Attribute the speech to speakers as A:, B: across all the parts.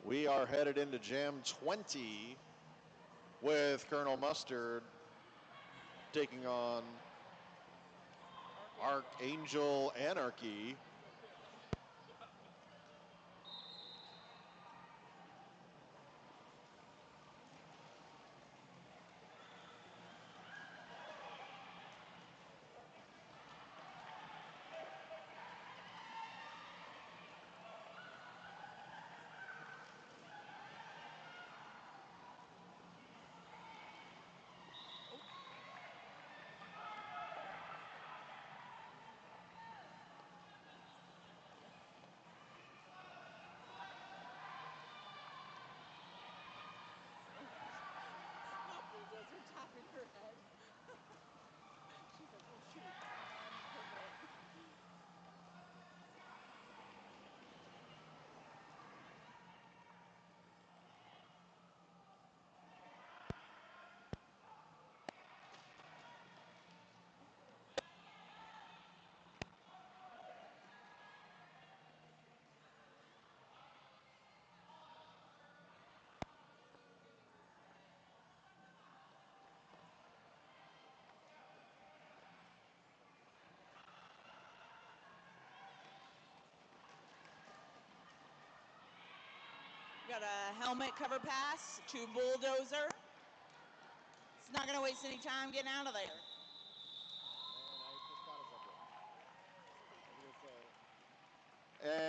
A: We are headed into Jam 20 with Colonel Mustard taking on Archangel Anarchy.
B: Tapping her head. She's like, oh shoot. Got a helmet cover pass to Bulldozer. It's not going to waste any time getting out of there.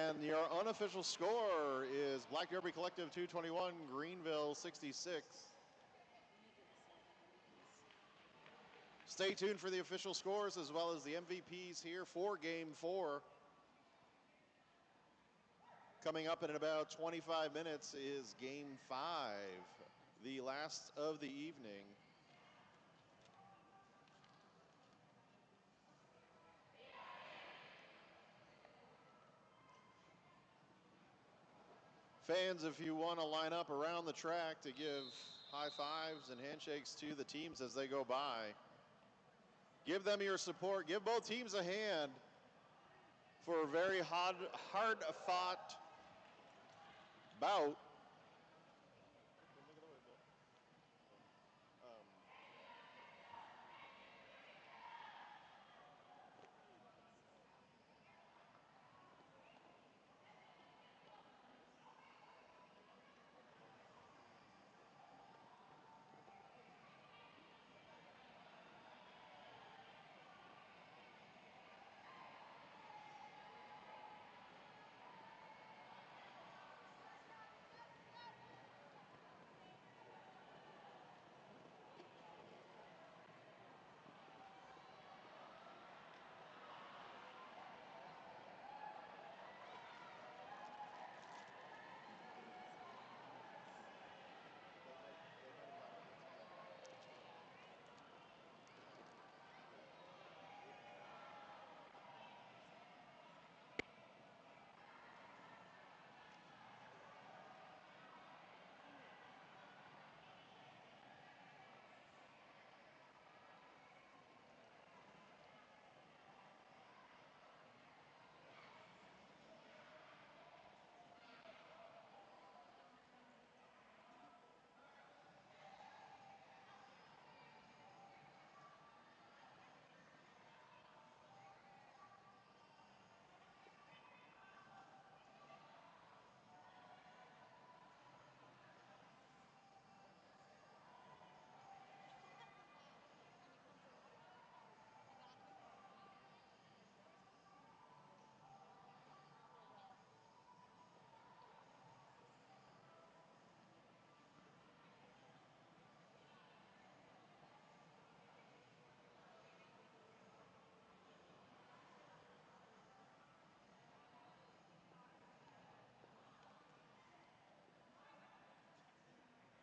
A: And your unofficial score is Black Derby Collective 221, Greenville 66. Stay tuned for the official scores as well as the MVPs here for Game 4. Coming up in about 25 minutes is Game 5, the last of the evening. Fans, if you want to line up around the track to give high fives and handshakes to the teams as they go by, give them your support. Give both teams a hand for a very hard-fought bout.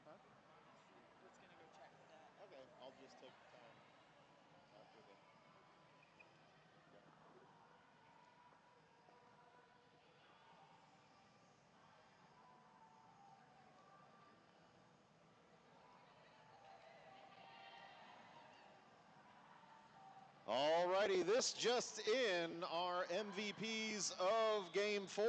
A: Huh?
B: Was going to go check that.
A: Okay, I'll just take time after the... Yeah. All righty, this just in, our MVPs of Game 4.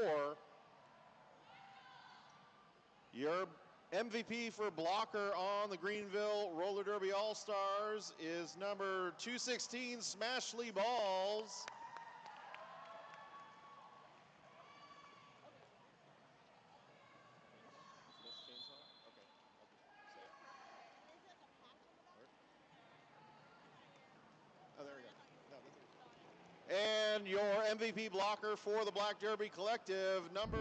A: Your MVP for blocker on the Greenville Roller Derby All-Stars is number 216, Smashley Balls. And your MVP blocker for the Black Derby Collective, number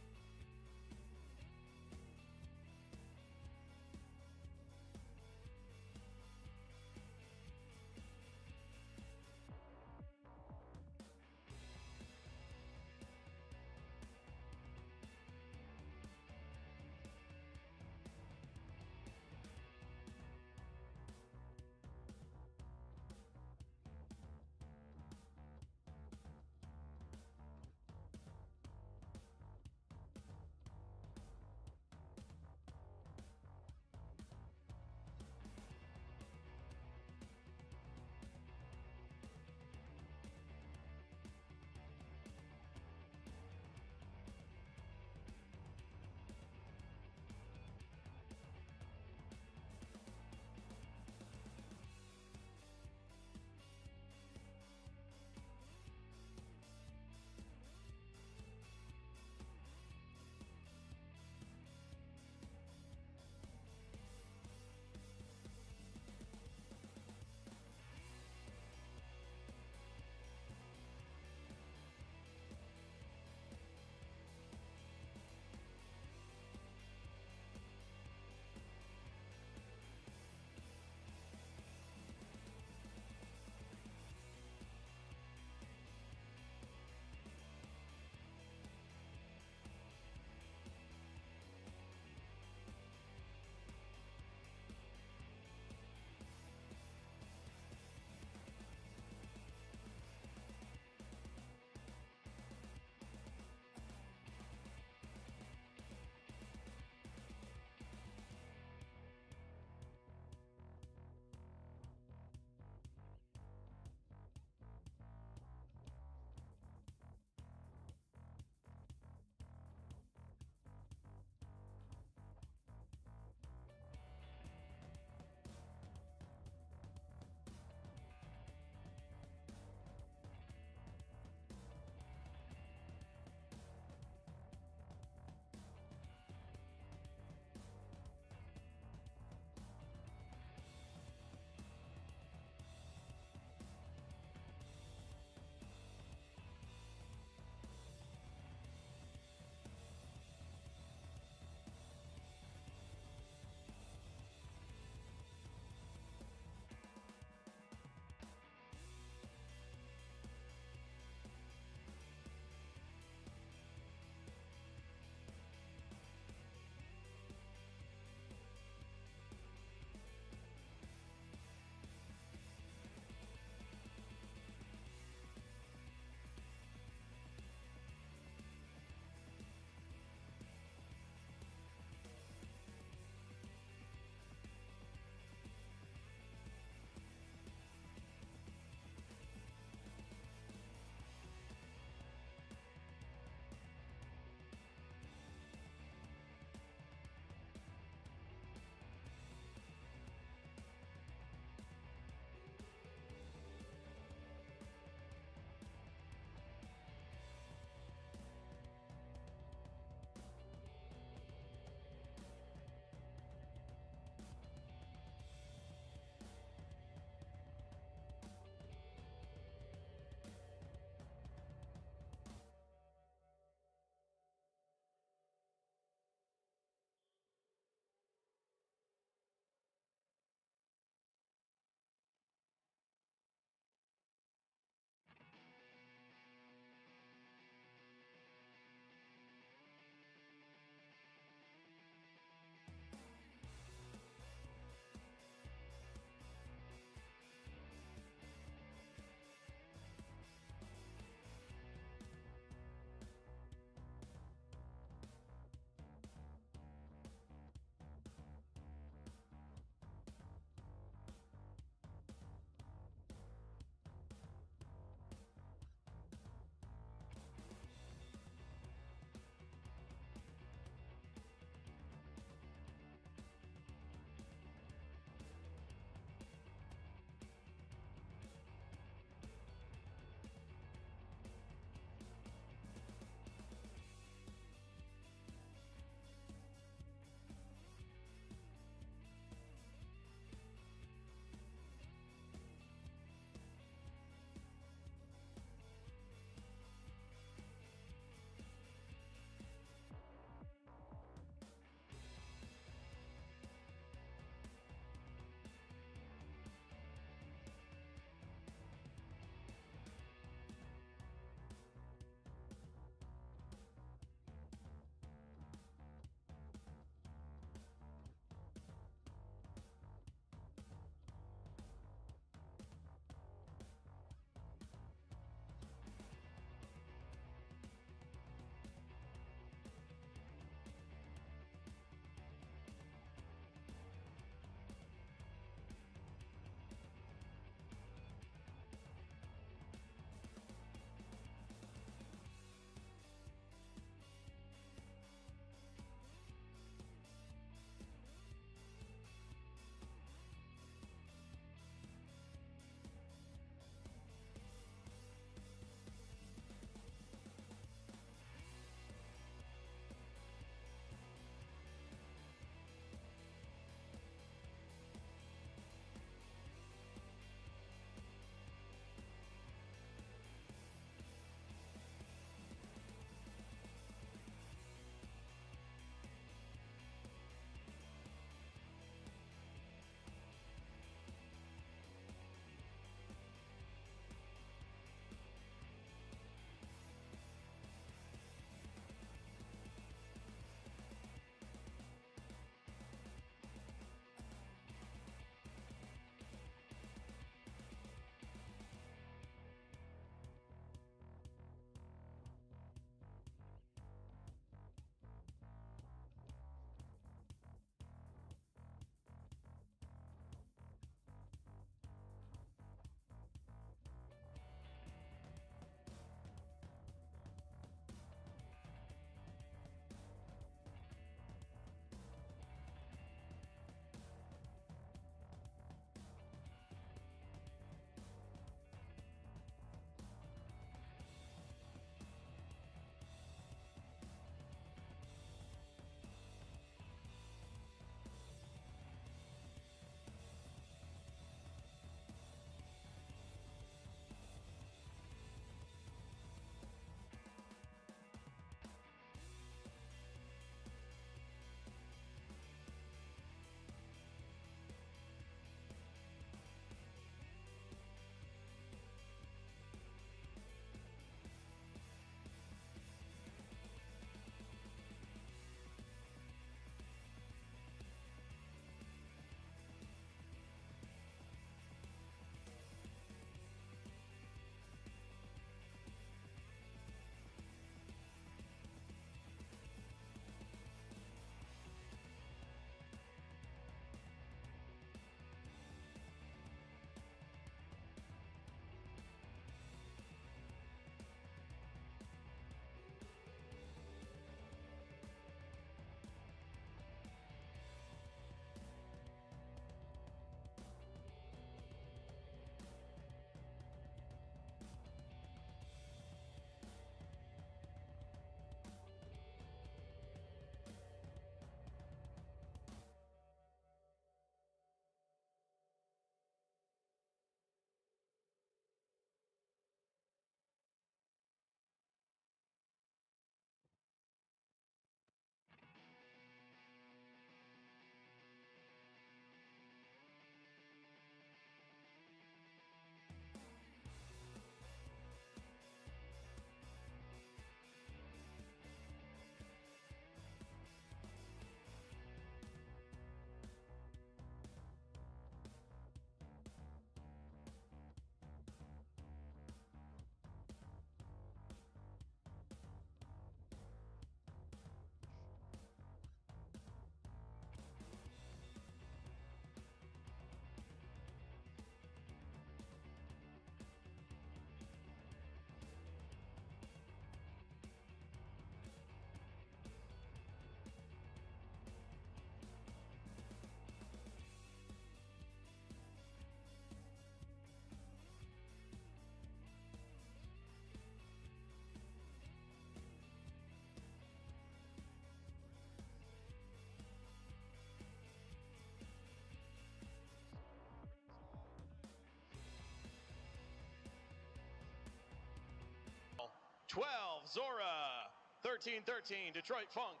C: 12, Zora. 13-13, Detroit Funk.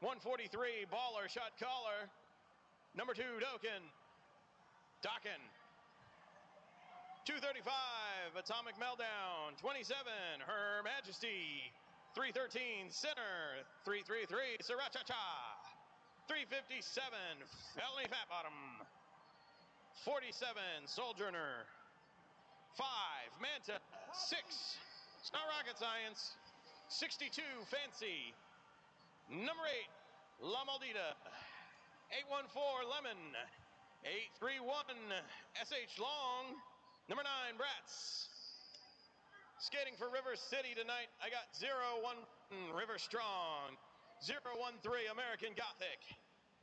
C: 143, Baller, shot caller. Number 2, Dokken. 235, Atomic Meltdown. 27, Her Majesty. 313, Center. 333, Sriracha. 357, Felony Fat Bottom. 47, Sojourner. 5, Manta. 6, it's not rocket science. 62, Fancy. Number 8, La Maldita. 814, Lemon. 831, SH Long. Number 9, Brats. Skating for River City tonight, I got 0-1 River Strong. 013 American Gothic.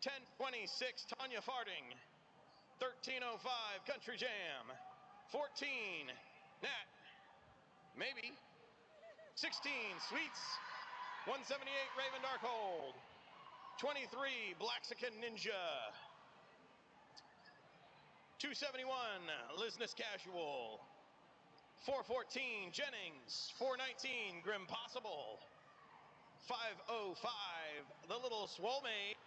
C: 1026 Tanya Farding. 1305 Country Jam. 14 Nat. Maybe. 16 Sweets. 178 Raven Darkhold. 23 Blaxican Ninja. 271 Lizness Casual. 414 Jennings. 419 Grim Possible. 505 The Little Swole Maid.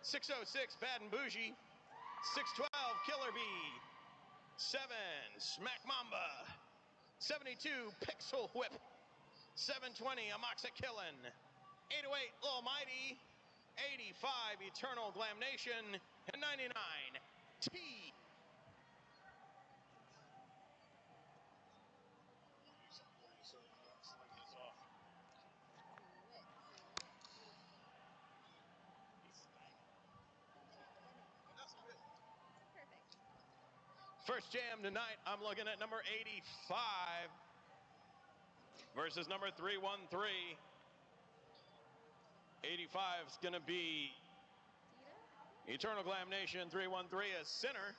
C: 606 Bad and Bougie. 612 Killer Bee. 7 Smack Mamba. 72 Pixel Whip. 720 Amoxa Killin. 808 Lil Mighty. 85 Eternal Glamnation. And 99 T. First jam tonight, I'm looking at number 85 versus number 313. 85 is going to be Eternal Glam Nation. 313 is Center.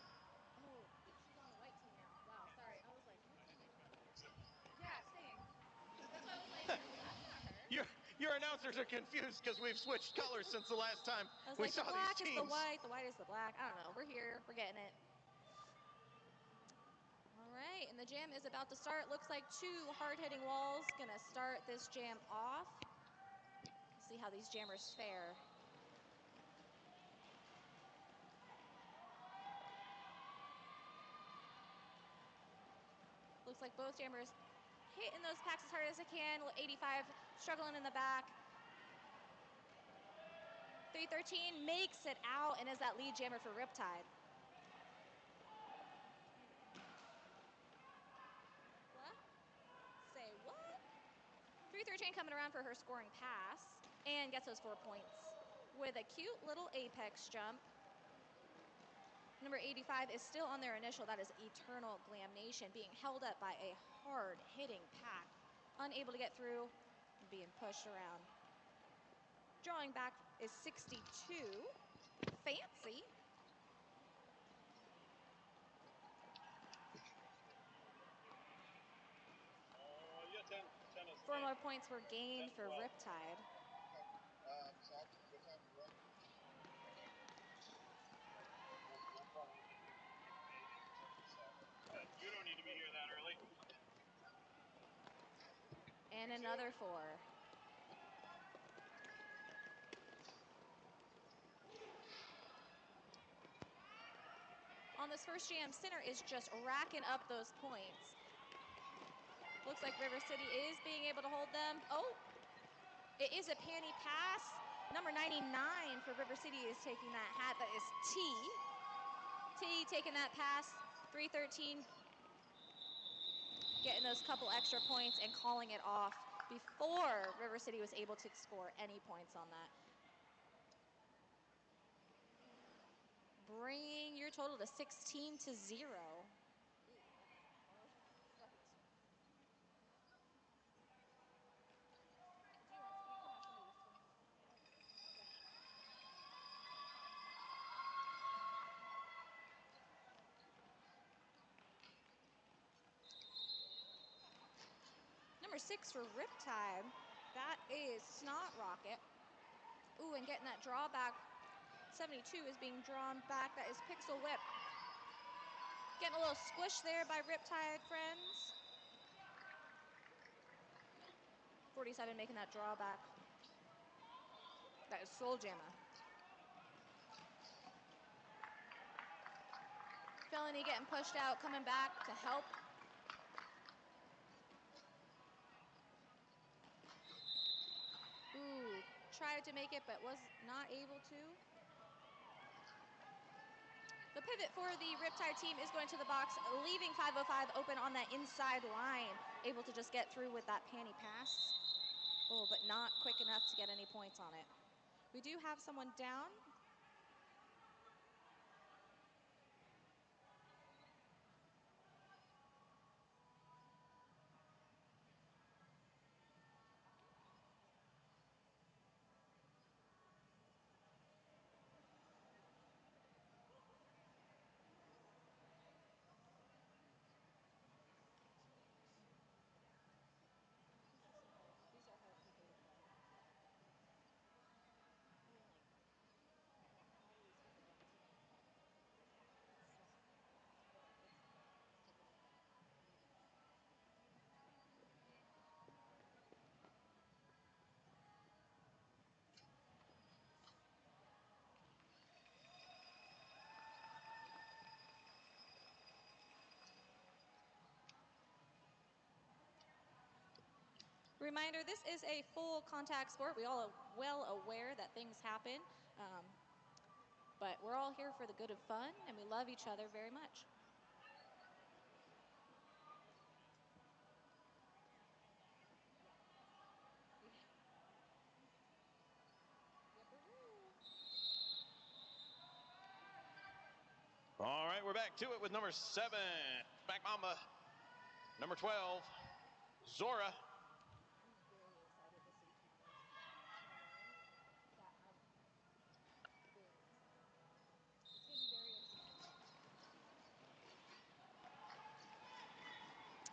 D: Oh, she's on the white team now. Wow, sorry. I was like, yeah, same. That's why I was like, that's not her.
C: Your announcers are confused because we've switched colors since the last time
D: I was
C: we
D: like,
C: saw
D: the black
C: these
D: is
C: teams.
D: the white is the black. I don't know. We're here. We're getting it. All right, and the jam is about to start. Looks like 2 hard-hitting walls gonna start this jam off. See how these jammers fare. Looks like both jammers hitting those packs as hard as they can. 85 struggling in the back. 313 makes it out and is that lead jammer for Riptide. What? Say what? 313 coming around for her scoring pass and gets those 4 points with a cute little apex jump. Number 85 is still on their initial. That is Eternal Glamnation, being held up by a hard-hitting pack, unable to get through and being pushed around. Drawing back is 62, Fancy. Four more points were gained for Riptide.
C: You don't need to be here that early.
D: And another 4. On this first jam, Center is just racking up those points. Looks like River City is being able to hold them. Oh, it is a panty pass. Number 99 for River City is taking that hat. That is T. T taking that pass. 313 getting those couple extra points and calling it off before River City was able to score any points on that. Bringing your total to 16-0. Number 6 for Riptide. That is Snot Rocket. Ooh, and getting that drawback. 72 is being drawn back. That is Pixel Whip. Getting a little squish there by Riptide friends. 47 making that drawback. That is Soul Jammer. Felony getting pushed out, coming back to help. Ooh, tried to make it, but was not able to. The pivot for the Riptide team is going to the box, leaving 505 open on that inside line. Able to just get through with that panty pass. Oh, but not quick enough to get any points on it. We do have someone down. Reminder, this is a full contact sport. We all are well aware that things happen, but we're all here for the good of fun, and we love each other very much.
C: All right, we're back to it with number 7, back Mamba. Number 12, Zora.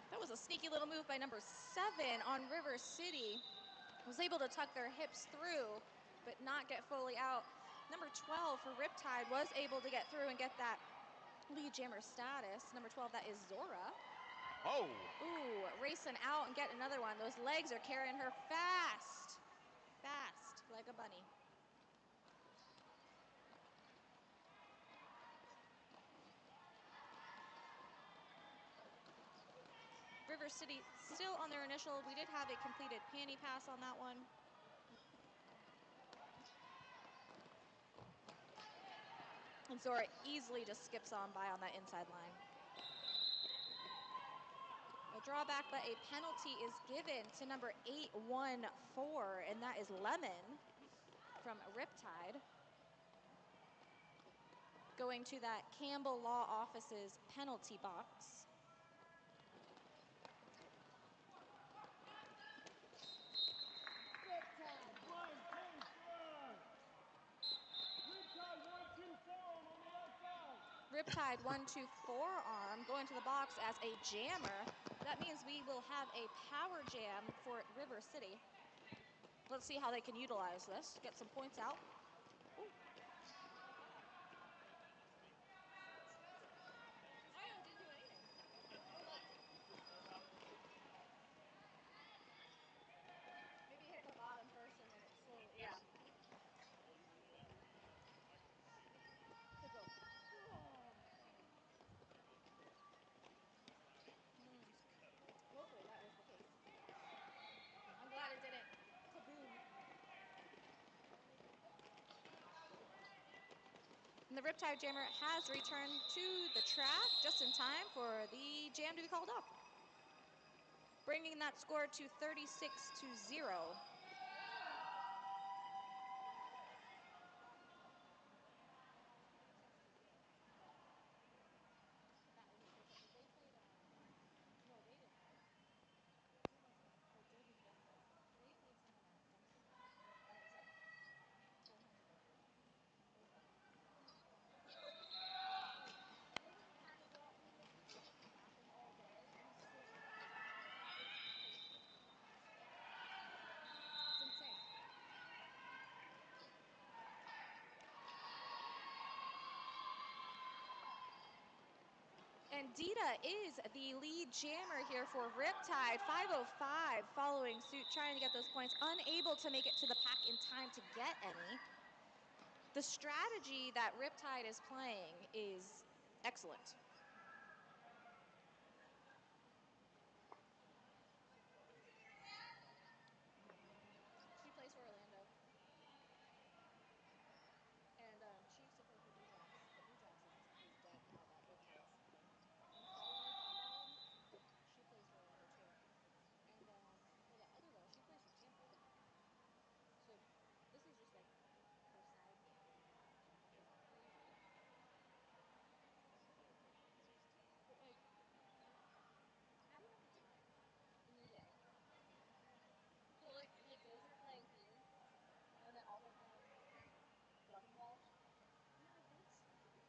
D: That was a sneaky little move by number 7 on River City. Was able to tuck their hips through, but not get fully out. Number 12 for Riptide was able to get through and get that lead jammer status. Number 12, that is Zora.
C: Oh!
D: Ooh, racing out and get another one. Those legs are carrying her fast. Fast, like a bunny. River City still on their initial. We did have a completed panty pass on that one. And Zora easily just skips on by on that inside line. A drawback, but a penalty is given to number 814, and that is Lemon from Riptide. Going to that Campbell Law Office's penalty box. Riptide 1-2 forearm going to the box as a jammer. That means we will have a power jam for River City. Let's see how they can utilize this. Get some points out. Ooh. Maybe hit the bottom first and then it slowly, yeah. Could go. Hopefully that was the case. I'm glad it didn't kaboom. And the Riptide Jammer has returned to the track just in time for the jam to be called off. Bringing that score to 36-0. And Dita is the lead jammer here for Riptide. 5:05 following suit, trying to get those points, unable to make it to the pack in time to get any. The strategy that Riptide is playing is excellent. She plays for Orlando. And she used to play for Blue Jacks, but Blue Jacks is dead now that Riptide is playing. And Carly, top bottom, she plays for Orlando too. And well, the other girl, she plays for Tampa. So this is just like her side, which is crazy. But like, how do you have time in your day to like those are playing teams and then also playing jumping balls? Yeah, like that's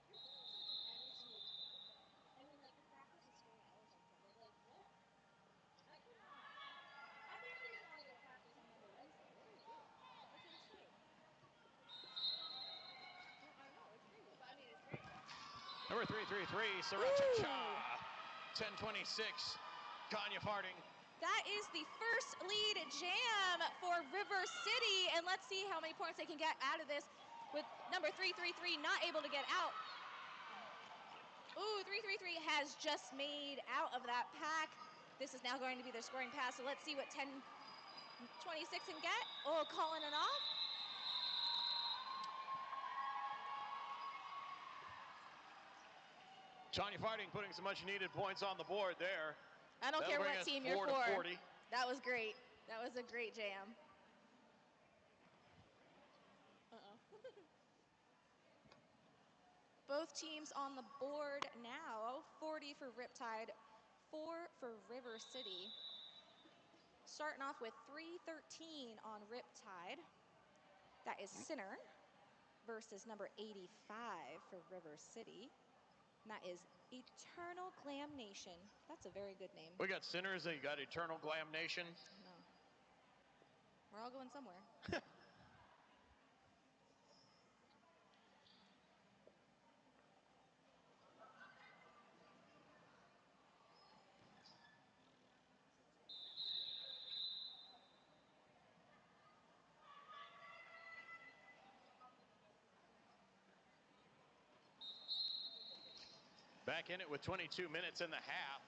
D: you're playing something every single day. And then like your practice is 4 hours on Sunday. Like what? I could not. I barely even want to go to practice on Monday, Wednesday. What are you doing? That's insane. No, I know it's crazy, but I mean it's great.
C: Number 333, Sriracha. 10:26, Kanya Farding.
D: That is the first lead jam for River City, and let's see how many points they can get out of this with number 333 not able to get out. Ooh, 333 has just made out of that pack. This is now going to be their scoring pass, so let's see what 10:26 can get. Oh, calling it off.
C: Tanya Farding putting some much needed points on the board there.
D: I don't care what team you're
C: 4
D: for.
C: to 40.
D: That was great. That was a great jam. Both teams on the board now. 40 for Riptide, 4 for River City. Starting off with 313 on Riptide. That is Sinner versus number 85 for River City. And that is Eternal Glam Nation. That's a very good name.
C: We got Sinners and you got Eternal Glam Nation.
D: No. We're all going somewhere.
C: Back in it with 22 minutes in the half.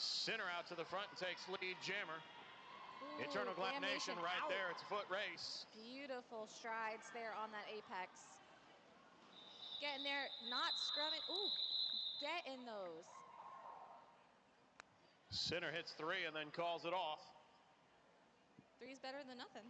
C: Sinner out to the front and takes lead jammer.
D: Ooh,
C: Eternal Glam Nation right
D: out.
C: there. It's a foot race.
D: Beautiful strides there on that apex. Getting there, not scrumming. Ooh, getting those.
C: Sinner hits 3 and then calls it off.
D: 3's better than nothing.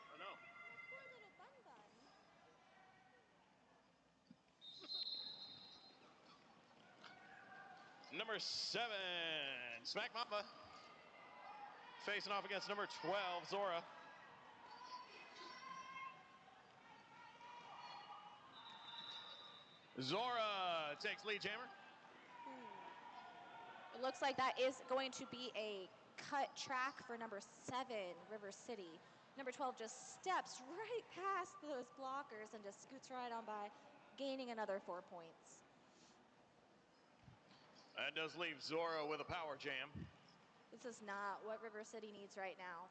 C: I know.
D: My poor little bun bun.
C: Number 7, Smack Mamba. Facing off against number 12, Zora. Zora takes lead jammer.
D: It looks like that is going to be a cut track for number 7, River City. Number 12 just steps right past those blockers and just scoots right on by, gaining another 4 points.
C: That does leave Zora with a power jam.
D: This is not what River City needs right now.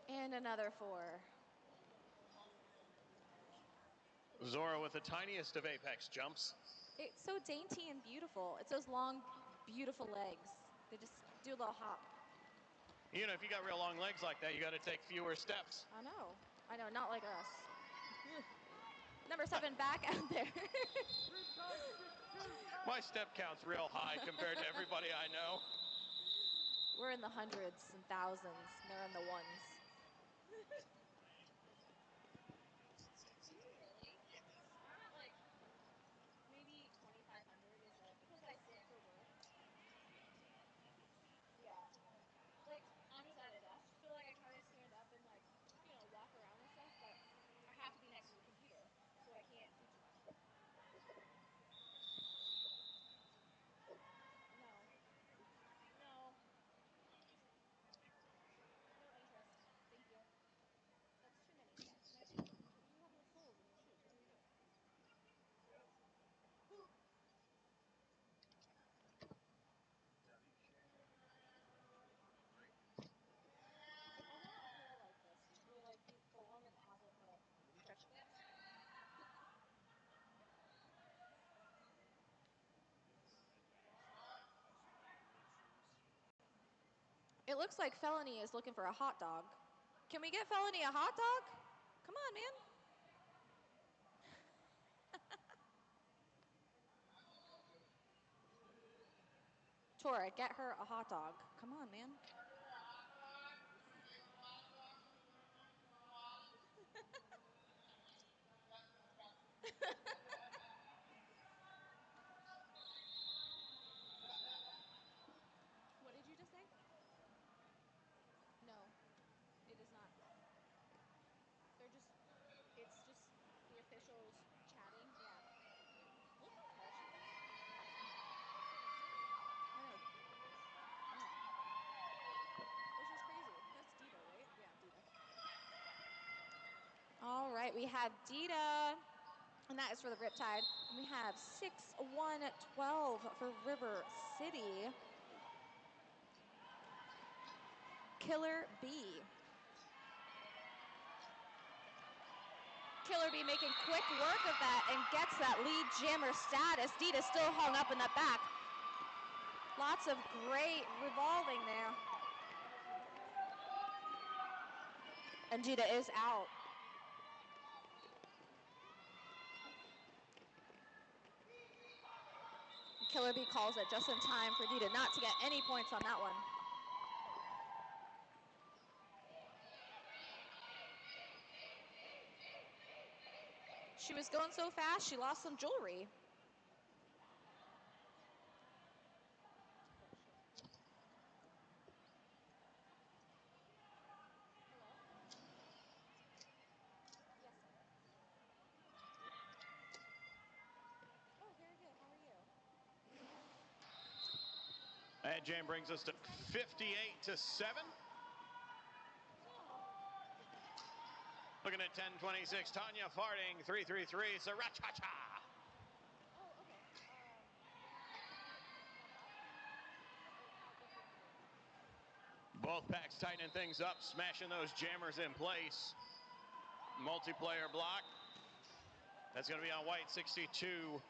D: And another 4.
C: Zora with the tiniest of apex jumps.
D: It's so dainty and beautiful. It's those long, beautiful legs. They just do a little hop.
C: You know, if you got real long legs like that, you got to take fewer steps.
D: I know, not like us. Number 7 back out there.
C: My step count's real high compared to everybody I know.
D: We're in the hundreds and thousands. And they're in the ones. Really? I'm at like maybe 2,500. Is that because I sit for work? Yeah. It looks like Felony is looking for a hot dog. Can we get Felony a hot dog? Come on, man. Tora, get her a hot dog. Come on, man. What did you just say? No, it is not. It's just the officials chatting. Yeah. Look how tall she is. I know. Which is crazy. That's Dita, right? Yeah, Dita. All right, we have Dita, and that is for the Riptide. And we have 6-1-12 for River City. Killer B. Killer B making quick work of that and gets that lead jammer status. Dita still hung up in the back. Lots of great revolving there. And Dita is out. Killer B calls it just in time for Dita not to get any points on that one. She was going so fast, she lost some jewelry. Oh, very good. How are you?
C: That jam brings us to 58-7. Looking at 10:26, Tanya Farding, 333, Sriracha.
D: Oh, okay.
C: Both packs tightening things up, smashing those jammers in place. Multiplayer block. That's going to be on white, 62.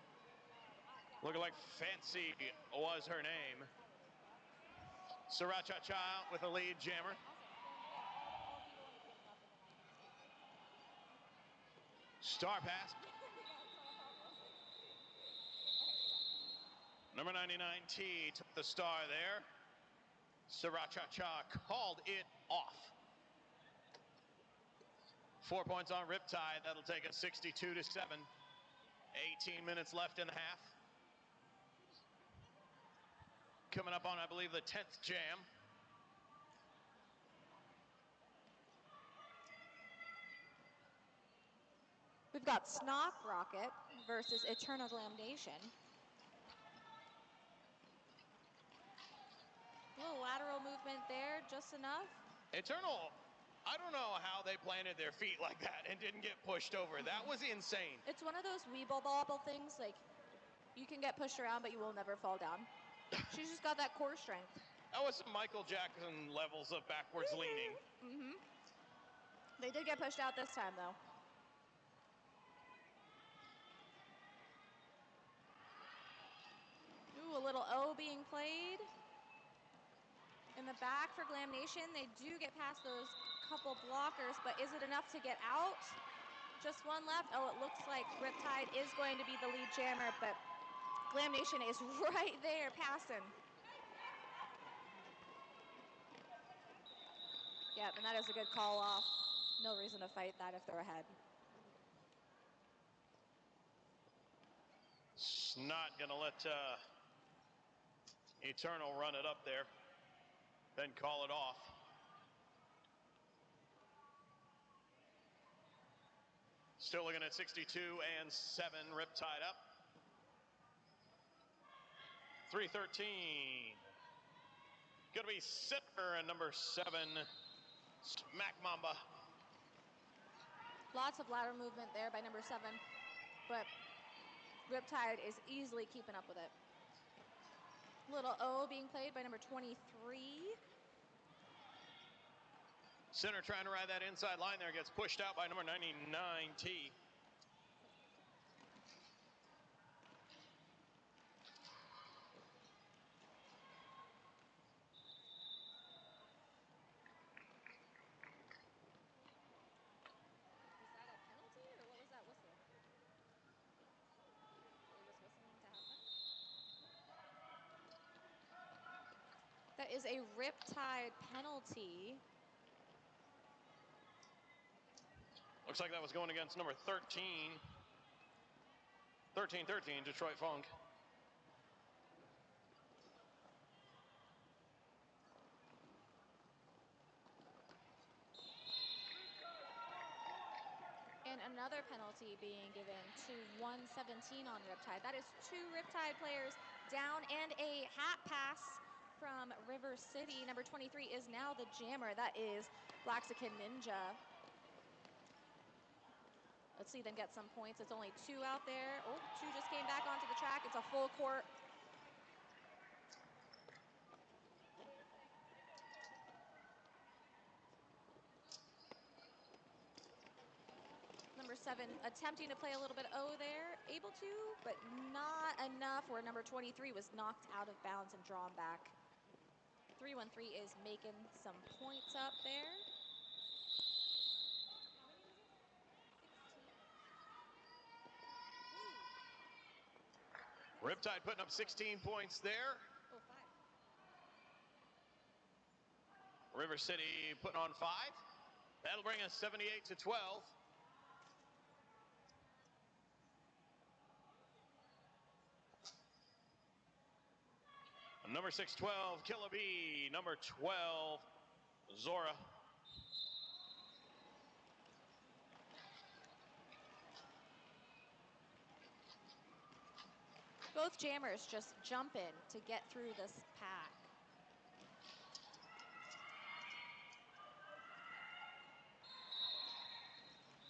C: Looking like Fancy was her name. Sriracha with a lead jammer. Star pass. Number 99 T took the star there. Sriracha called it off. 4 points on Riptide. That'll take us 62-7. 18 minutes left in the half. Coming up on, I believe, the 10th jam.
D: We've got Snock Rocket versus Eternal Damnation. A little lateral movement there, just enough.
C: Eternal, I don't know how they planted their feet like that and didn't get pushed over. That was insane.
D: It's one of those weeble bobble things, like you can get pushed around, but you will never fall down. She's just got that core strength.
C: That was some Michael Jackson levels of backwards leaning.
D: Mm-hmm. They did get pushed out this time, though. Ooh, a little O being played. In the back for Glam Nation, they do get past those couple blockers, but is it enough to get out? Just one left. Oh, it looks like Riptide is going to be the lead jammer, but Glam Nation is right there passing. Yep, and that is a good call off. No reason to fight that if they're ahead.
C: Not gonna let Eternal run it up there, then call it off. Still looking at 62-7, Riptide up. 313. Gonna be Sitter and number 7, Smack Mamba.
D: Lots of ladder movement there by number 7, but Riptide is easily keeping up with it. Little O being played by number 23.
C: Center trying to ride that inside line there, gets pushed out by number 99 T.
D: is a Riptide penalty.
C: Looks like that was going against number 13. 13-13, Detroit Funk.
D: And another penalty being given to 117 on Riptide. That is 2 Riptide players down, and a hat pass from River City. Number 23 is now the jammer. That is Blaxican Ninja. Let's see them get some points. It's only 2 out there. Oh, 2 just came back onto the track. It's a full court. Number 7 attempting to play a little bit O there, able to, but not enough, where number 23 was knocked out of bounds and drawn back. 313 is making some points up there.
C: Riptide putting up 16 points there.
D: Oh, 5.
C: River City putting on 5. That'll bring us 78-12. Number 6-12, Killaby. Number 12, Zora.
D: Both jammers just jumping to get through this pack.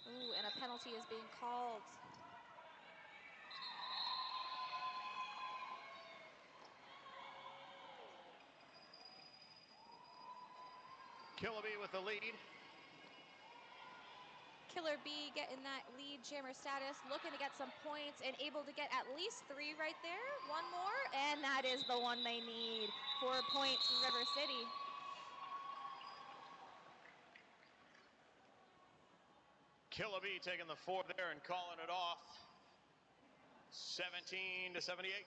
D: Ooh, and a penalty is being called.
C: Killaby with the lead.
D: Killer B getting that lead jammer status, looking to get some points and able to get at least 3 right there. 1 more, and that is the one they need. 4 points for River City.
C: Killaby taking the 4 there and calling it off. 17-78.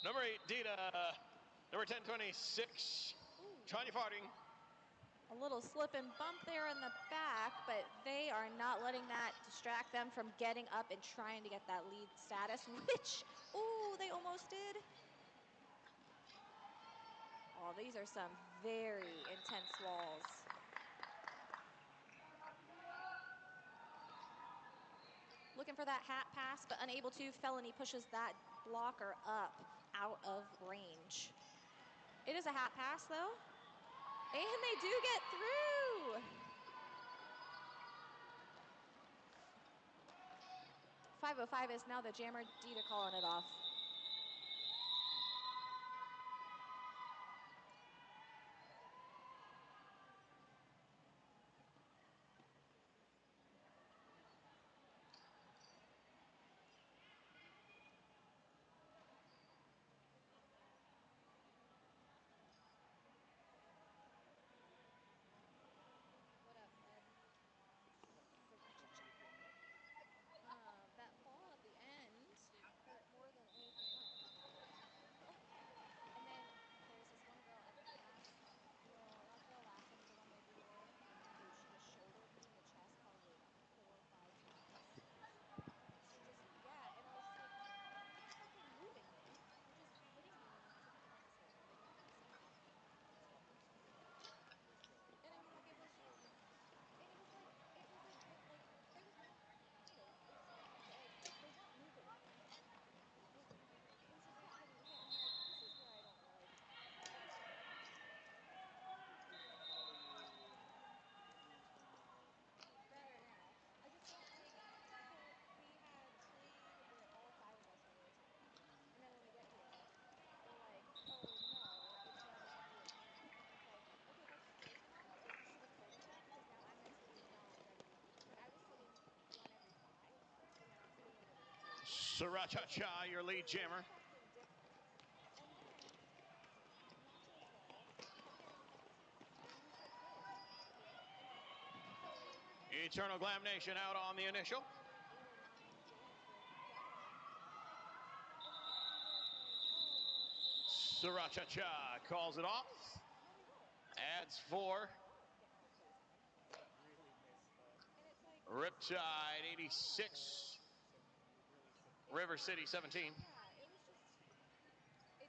C: Number 8, Dita. Number 10, 26, Chani Farting.
D: A little slip and bump there in the back, but they are not letting that distract them from getting up and trying to get that lead status, which, ooh, they almost did. Oh, these are some very intense walls. Looking for that hat pass, but unable to. Felony pushes that blocker up out of range. It is a hat pass, though. And they do get through. 505 is now the jammer, Dita calling it off. What up, Ed? That fall at the end hurt more than anything else. Oh. And then there's this one girl at the last, well, that girl last time was on my relay. Dude, she just shouldered me in the chest probably about 4 or 5 times. She just, yeah, and I was just like, you're not fucking moving me. You're just hitting me to the opposite. Like, it makes no sense. And I mean, like, it was like, there was no, you know, respect, but like, they weren't moving me. Like, it was just hit, hit, hit, hit, and I'm like, this is where I don't like. Better now. I just don't like, so we had played where all 5 of us were rotating, and then when we get here, they're like, oh no, it's now down to 2 apiece. And it's like, okay, well first of all, you should have told me that, because now I'm mentally not ready. Like, I was sitting 1 every 5, and now I'm sitting 1 every 3.
C: Sriracha, your lead jammer.
D: Fucking difference. And then
C: Eternal Glam Nation out on the initial. Sriracha calls it off. Adds 4. Riptide 86. River City 17.
D: It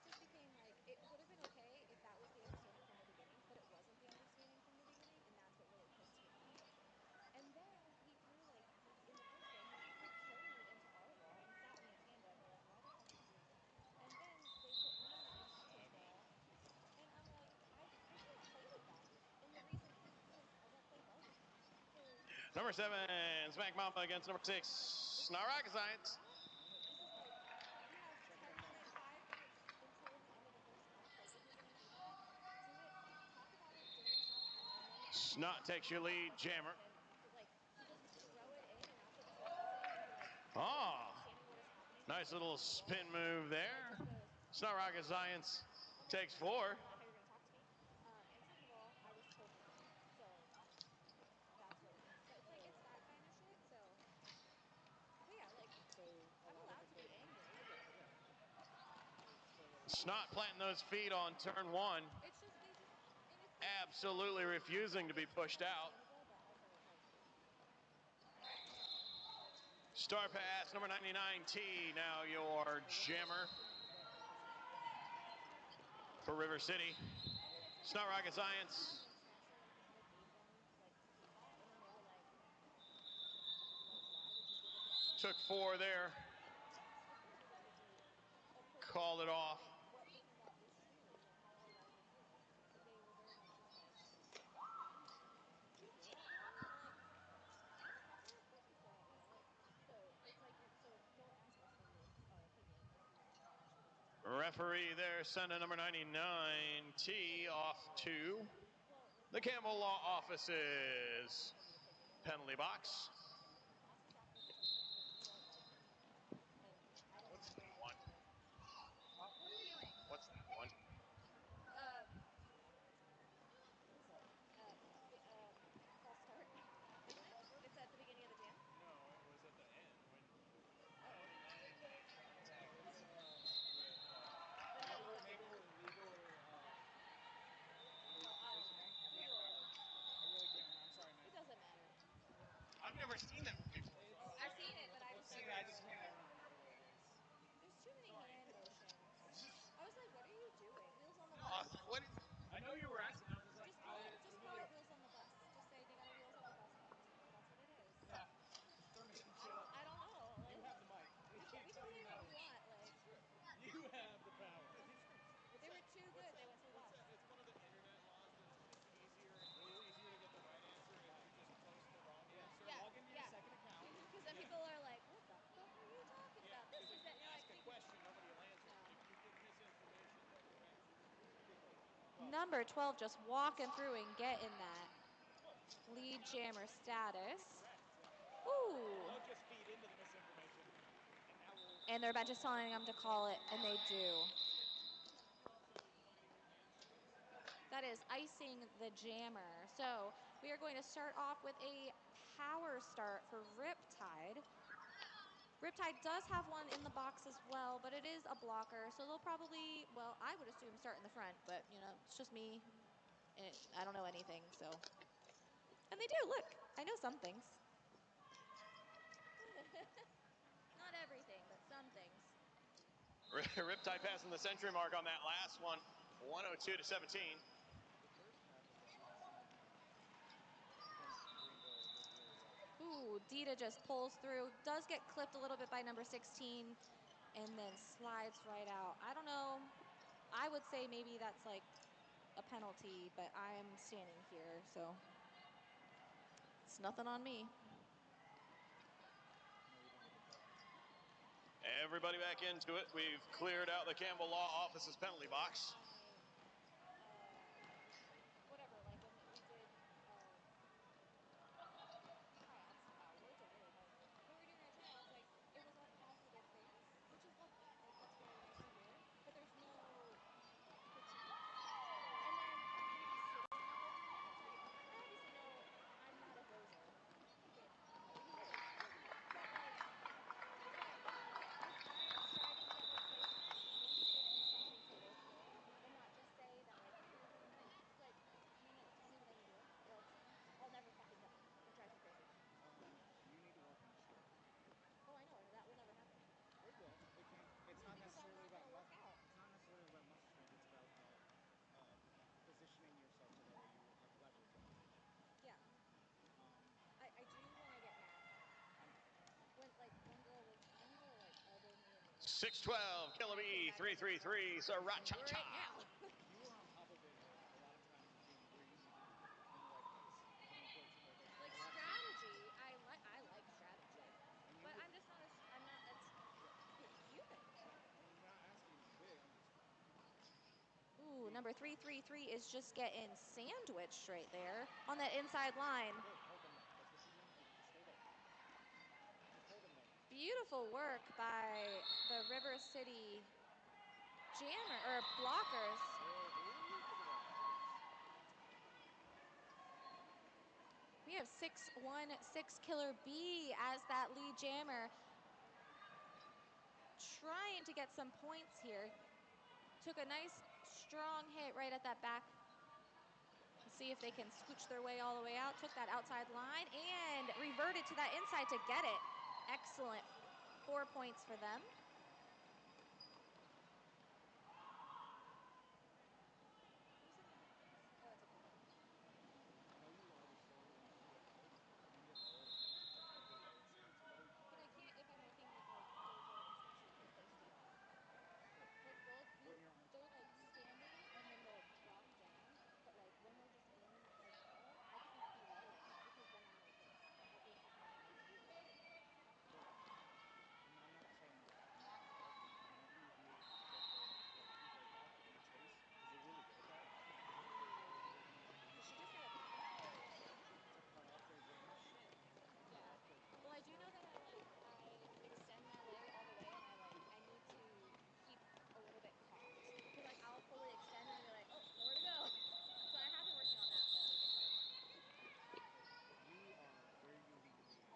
D: just became like, it would have been okay if that was the understanding from the beginning, but it wasn't the understanding from the beginning, and that's what really pissed me off. And then he threw, like, in the first game, he threw totally into our wall and sat me in tandem. We're like, why the fuck is he doing that? And then they put me into his wall, and I'm like, I can't play like that. And the reason is because I won't play bogey. So
C: Number 7, Smack Mamba against number 6, Snaraka Science.
D: this is like, you have 5 minutes until the end of the first half. Like, if you're gonna do that, do it, talk about it during the half, and then
C: Snot takes your lead, Jammer.
D: and like, so just throw it in and not put the phrasing and be like,
C: Ah,
D: understanding what is happening.
C: nice little spin move there.
D: Just goes,
C: Snaraka Science takes 4.
D: not how you're gonna talk to me. And second of all, I was totally wrong. So that's what it is. So it's like, it's that kind of shit. So, but yeah, like, I'm allowed to be angry.
C: Snot planting those feet on turn 1.
D: It's just, they just, and it's
C: Absolutely refusing to be pushed out.
D: understandable, but also like,
C: Star pass, number 99, T, now your Jammer for River City.
D: and then it's like,
C: Snot Rocket Science.
D: Smasher like gave them like to keep that, and then they were like, why would you give it that?
C: Took 4 there.
D: Especially when you approach
C: Called it off.
D: what different about this series and how our guys were feeling. They were very much just like, you feel that way? And like, yeah, Smasher, of course we feel that way. Like, so it's like, so don't ask us for our opinion if you're not actually interested.
C: Referee there sending number 99, T, off to the Campbell Law Offices penalty box. What's that one?
D: What are we doing?
C: What's that one?
D: False start, isn't it? It's at the beginning of the jam.
E: No, it was at the end when
D: Oh.
E: 99 that was
D: Then how do you
E: legal,
D: get
E: maybe
D: there?
E: legal or
D: Oh, I don't know. Either or.
E: I really can't remember. I'm sorry, man.
D: It doesn't matter.
C: I've never seen that before.
D: Oh, I've seen it, but I just never.
E: I just can't remember what it was.
D: There's too many hand motions. I was like, what are you doing? Wheels on the
C: No, I
D: bus.
C: was like, what?
E: I know you were asking. I was just like,
D: Just call it wheels on the bus. Just say they got a wheels on the bus hand. That's what it is.
E: yeah. Intermission, shut up.
D: I don't know. Like,
E: You have the mic.
D: we
E: It
D: can
E: can't tell
D: say
E: you
D: what
E: no.
D: we want. Like,
E: You have the power.
D: they were too good. They went to the bus.
E: It's one of the internet laws that's easier to get the right answer if you just post the wrong answer.
D: Yeah,
E: Log into your second account.
D: Because then people are like, what the fuck are you talking about? This is it. And you're like,
E: Ask a question, nobody will answer. If you give misinformation, they'll correct you quickly.
D: Number 12 just walking through and getting that lead jammer status. Ooh.
E: They'll just feed into the misinformation.
D: And their bench is telling them to call it, and they do. That is icing the jammer. So we are going to start off with a power start for Riptide. Riptide does have one in the box as well, but it is a blocker, so they'll probably, well, I would assume start in the front, but, you know, it's just me. And I don't know anything, so. And they do, look, I know some things. Not everything, but some things.
C: Riptide passing the century mark on that last one, 102 to 17.
D: Ooh, Dita just pulls through, does get clipped a little bit by number 16, and then slides right out. I don't know. I would say maybe that's like a penalty, but I am standing here, so it's nothing on me.
C: Everybody back into it. We've cleared out the Campbell Law Office's penalty box.
D: Whatever, like when we did tryouts, wow, words are really hard. When we were doing our tryouts, like, it was all positive things, which is lovely. Like, that's very nice to hear. But there's no critique. And then for me to sit in that whole time, it's like, I obviously know I'm not a dozer.
C: 6-12, Killaby, 3-3-3, Sriracha
D: Right
C: Cha.
D: now.
E: You were on top of it a lot of times being greedy in the right place. But unfortunately,
D: Like
E: you have to-
D: strategy, I like strategy.
E: And you
D: But
E: were-
D: I'm just not as, I'm not, it's, you think.
E: I'm not asking big. I'm just.
D: Ooh, number 333 is just getting sandwiched right there on that inside line.
E: Good, hold them there. That's what you need to do. Just stay there. Just hold them there.
D: Beautiful work by the River City jammer, or blockers.
E: Good. Ooh, look at that.
D: We have 6-1-6 Killer B as that lead jammer. Trying to get some points here. Took a nice strong hit right at that back. Let's see if they can scooch their way all the way out. Took that outside line and reverted to that inside to get it. Excellent. 4 points for them.
E: I know you are the slower when you get low. When you get lower, like a good low and slow tempo.
D: But I can't if I'm working with like Dozer, especially because they stay up. Like they're like standing and then they'll drop down. But like when they're just in like up, I can't be lowering because then I'm like this. This is not what I do.
E: And I'm not saying like I'm not fault, but whenever you do get the peak right back in the chase, because you're really good at that.
D: So she just got a power slam.
E: To cut off their range.
D: Yeah.
E: Cut off their
D: Well, I do know that I extend my leg all the way, and I need to keep a little bit cocked because like I'll fully extend and then be like, oh, nowhere to go. So I have been working on that, but like it's hard.
E: You are where you need to be.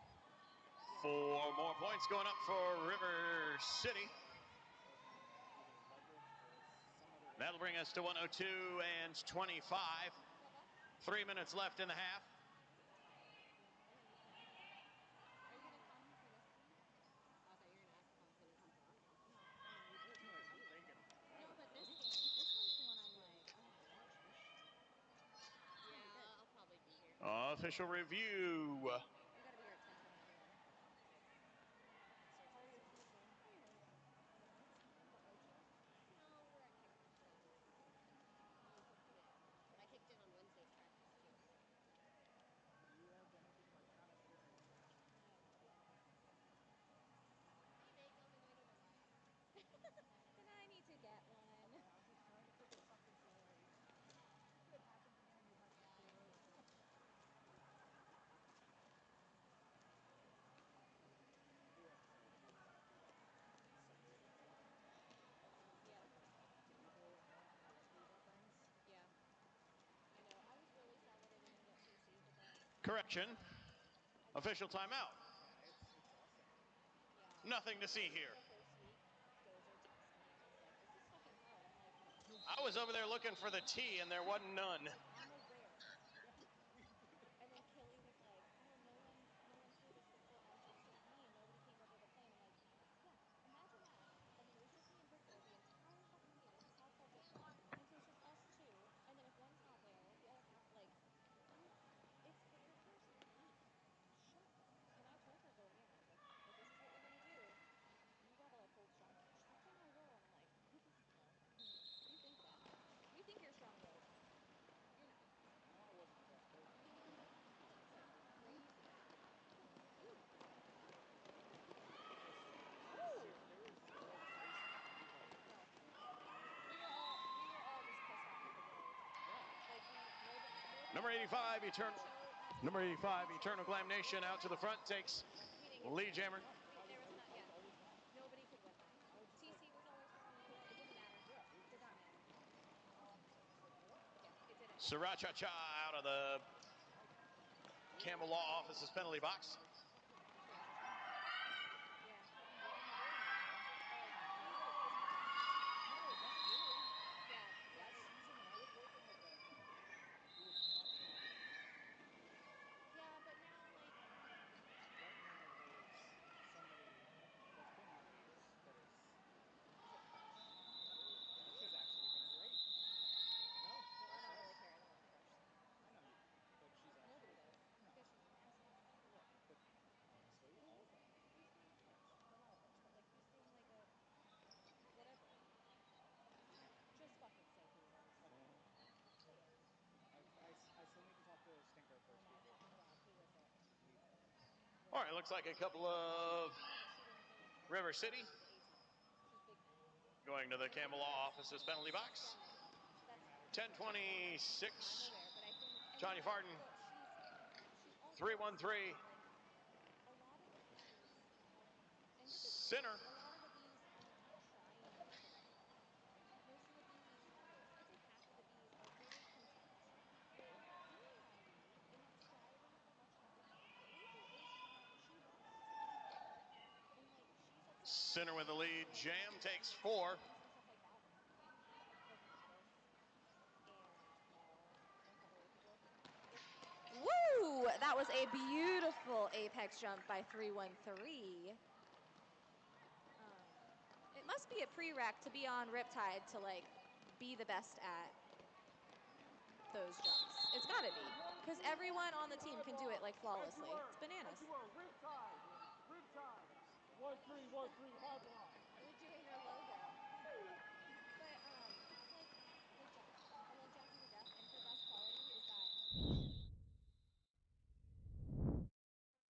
C: 4 more points going up for River City.
E: Either leverage or some other way.
C: That'll bring us to 102 and 25. 3 minutes left in the half.
D: Are you gonna come for this game? I thought you were gonna ask if I was gonna come for our game. No,
E: I'm thinking about it.
D: no, but this game, this one's the one I'm like, I'm gonna watch this shit. Yeah, I'll probably be here.
C: Official review.
D: We gotta be here at 10:20 anyway. How are you feeling? No, we're at kickoff. You kicked it? I kicked it on Wednesday's practice too.
E: You are gonna be like kind of feeling the pressure.
D: Hey, Big, welcome to Another Life. Then I need to get one.
E: I'm just trying to think of something so like could happen to me and you have to do it. I do have to say, I do love the separating thing.
D: Yeah,
E: People don't always do that things.
D: yeah. I know. I was really sad that I didn't get TC, but then
C: Correction.
D: I
C: Official timeout.
E: Yeah, it's awesome.
D: yeah.
C: Nothing to see here.
D: The first week, Dozer texted me and was like, "This is fucking hard." I'm like,
C: I was over there looking for the T and there wasn't none.
D: like I'm aware.
E: Yeah, we did it.
D: And then Killy was like, "Oh, no one threw the circle onto me, and nobody came up with a plan." I'm like, "Yeah, imagine that." And then it was just me and Victor the entire fucking game. This is how far different. And so it's just us two. And then if one's not there, the other half like, it's your first week. Shut up. And I told her going in, I was like, "This is what we're gonna do. You gotta like hold strong." She's like, "Yeah, I will." And I'm like, "You think that? You think you're strong-willed? You're not."
E: No, I wasn't that crazy.
D: It's like crazy. You.
E: Oh! There was zero taste of anybody.
D: No.
E: And then you were like,
D: We were all just pissed off at the world.
E: yeah.
D: Like nobody.
C: Number 85, Eternal. Number 85, Eternal Glam Nation out to the front takes
D: We didn't get
C: lead jammer.
D: There was not.
E: I
D: Yeah.
E: was always wrong.
D: Nobody could win that.
E: I was just
D: TC was always wrong. It didn't matter.
E: Yeah,
D: Did not matter. Yeah, it didn't.
C: Sriracha Cha out of the Campbell Law Office's penalty box.
D: Yeah.
E: No, not really.
D: Yeah.
E: Last season when I was working with them, it was much harder.
D: Yeah, but now like
E: Right now there's somebody that's been here for years that is.
D: is it Crush?
E: Crush has actually been great. No,
D: No, I don't
E: that's
D: really
E: us.
D: care. I don't like Crush.
E: I know you, but she's actually
D: Nobody does.
E: no.
D: Because she's an asshole.
E: Look, but
C: All right, looks like a couple of River City going to the Campbell Law office's penalty box. 10:26. Johnny Farden, 3-1-3. Center. Center with the lead. Jam takes 4.
D: Woo! That was a beautiful apex jump by 313. It must be a prereq to be on Riptide to like be the best at those jumps. It's gotta be, because everyone on the team can do it like flawlessly. It's bananas.
E: Riptide. Riptide. 1313 hard block.
D: We're doing our logo. But I love Jackie to death, and her best quality is that
C: Two more points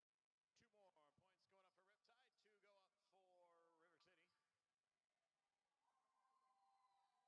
C: going up for Riptide. 2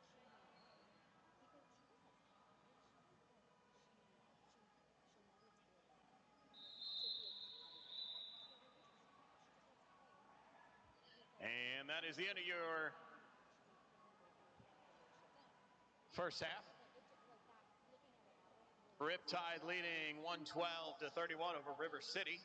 C: go up for River City. And that is the end of your first half. Riptide leading 112-31 over River City.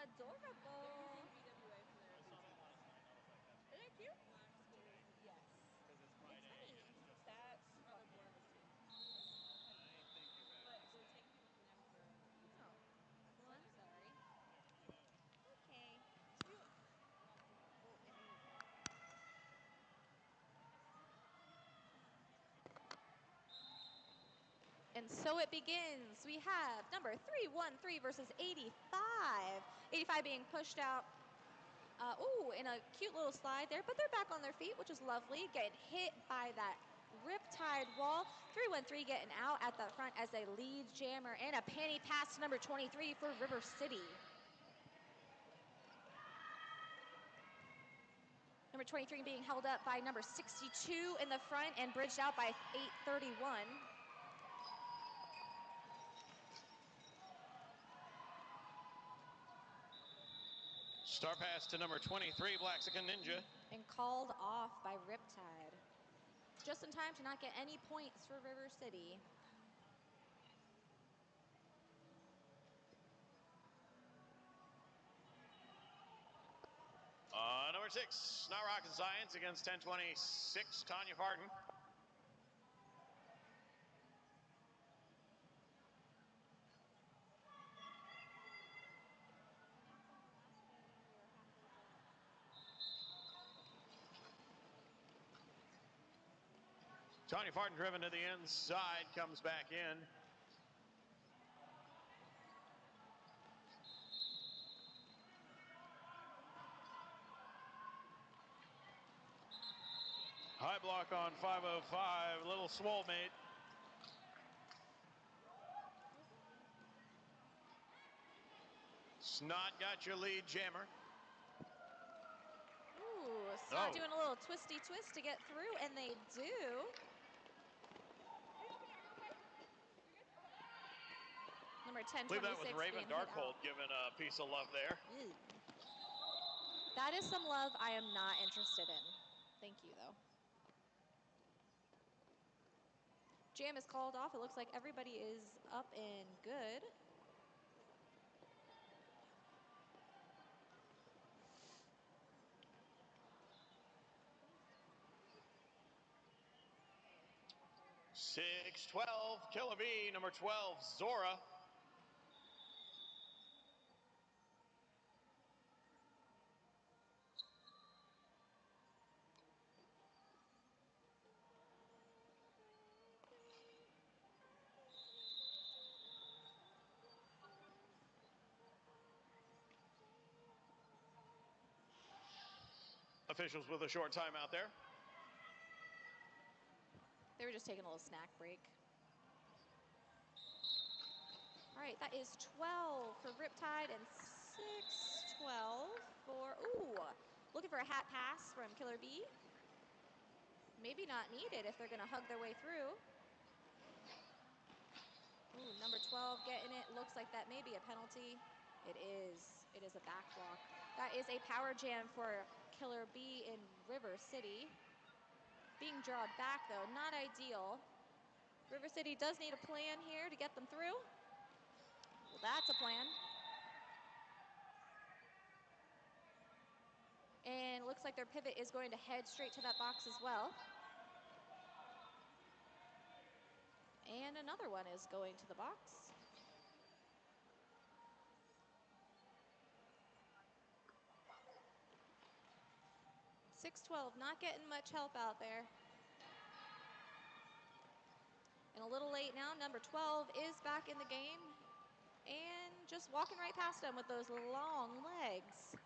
D: Adorable.
E: VWA for their I saw that last night. I was like, that's
D: Isn't it cute?
E: black schools.
D: Yes.
E: Because it's
D: It's
E: Friday
D: funny.
E: and it's just
D: That's
E: rather
D: fucking
E: blur the
D: crazy.
E: two. I think you're better.
D: But
E: next
D: we're
E: day.
D: taking people from them for Oh. Well, I'm sorry.
E: Yeah.
D: Okay. You. Oh, and then And so it begins. We have number 313 versus 85. 85 being pushed out. Ooh, in a cute little slide there, but they're back on their feet, which is lovely. Getting hit by that Riptide wall. 313 getting out at the front as a lead jammer and a penny pass to number 23 for River City. Number 23 being held up by number 62 in the front and bridged out by 831.
C: Star pass to number 23, Blaxican Ninja.
B: And called off by Riptide. Just in time to not get any points for River City.
C: Number 6, Not Rocket Science against 1026, Tanya Farden. Tanya Farden driven to the inside, comes back in. High block on 505, little swole mate. Snot got your lead jammer.
B: Ooh, Snot doing a little twisty twist to get through, and they do. Number 10,
C: I believe that was Raven Darkhold giving a piece of love there.
B: Ew. That is some love I am not interested in. Thank you, though. Jam is called off. It looks like everybody is up and good.
C: Six 12, Killer B, number 12, Zora. Officials with a short timeout there.
B: They were just taking a little snack break. All right, that is 12 for Riptide and 6-12 for, ooh, looking for a hat pass from Killer B. Maybe not needed if they're gonna hug their way through. Ooh, number 12 getting it. Looks like that may be a penalty. It is. It is a back block. That is a power jam for Killer B in River City. Being drawn back, though, not ideal. River City does need a plan here to get them through. Well, that's a plan. And looks like their pivot is going to head straight to that box as well. And another one is going to the box. .612, not getting much help out there. And a little late now, number 12 is back in the game. And just walking right past them with those long legs.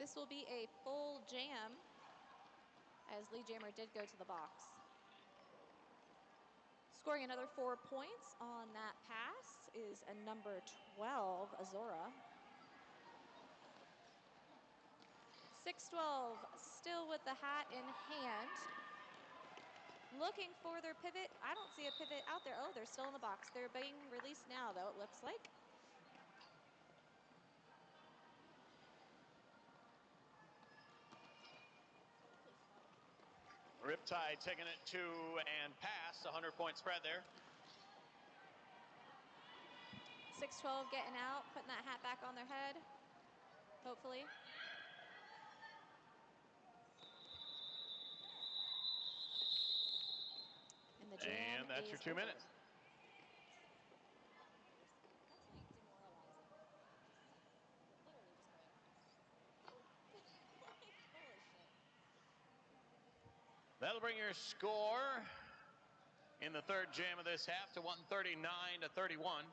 B: This will be a full jam, as lead jammer did go to the box. Scoring another 4 points on that pass is a number 12, Azora. 6-12, still with the hat in hand. Looking for their pivot. I don't see a pivot out there. Oh, they're still in the box. They're being released now, though, it looks like.
C: Riptide taking it to and past, 100-point spread there.
B: 6-12 getting out, putting that hat back on their head, hopefully. And the jam
C: And that's
B: is
C: your 2
B: over.
C: minutes.
B: That's like demoralizing. Just literally just going. Like, holy shit.
C: That'll bring your score in the third jam of this half to 139-31.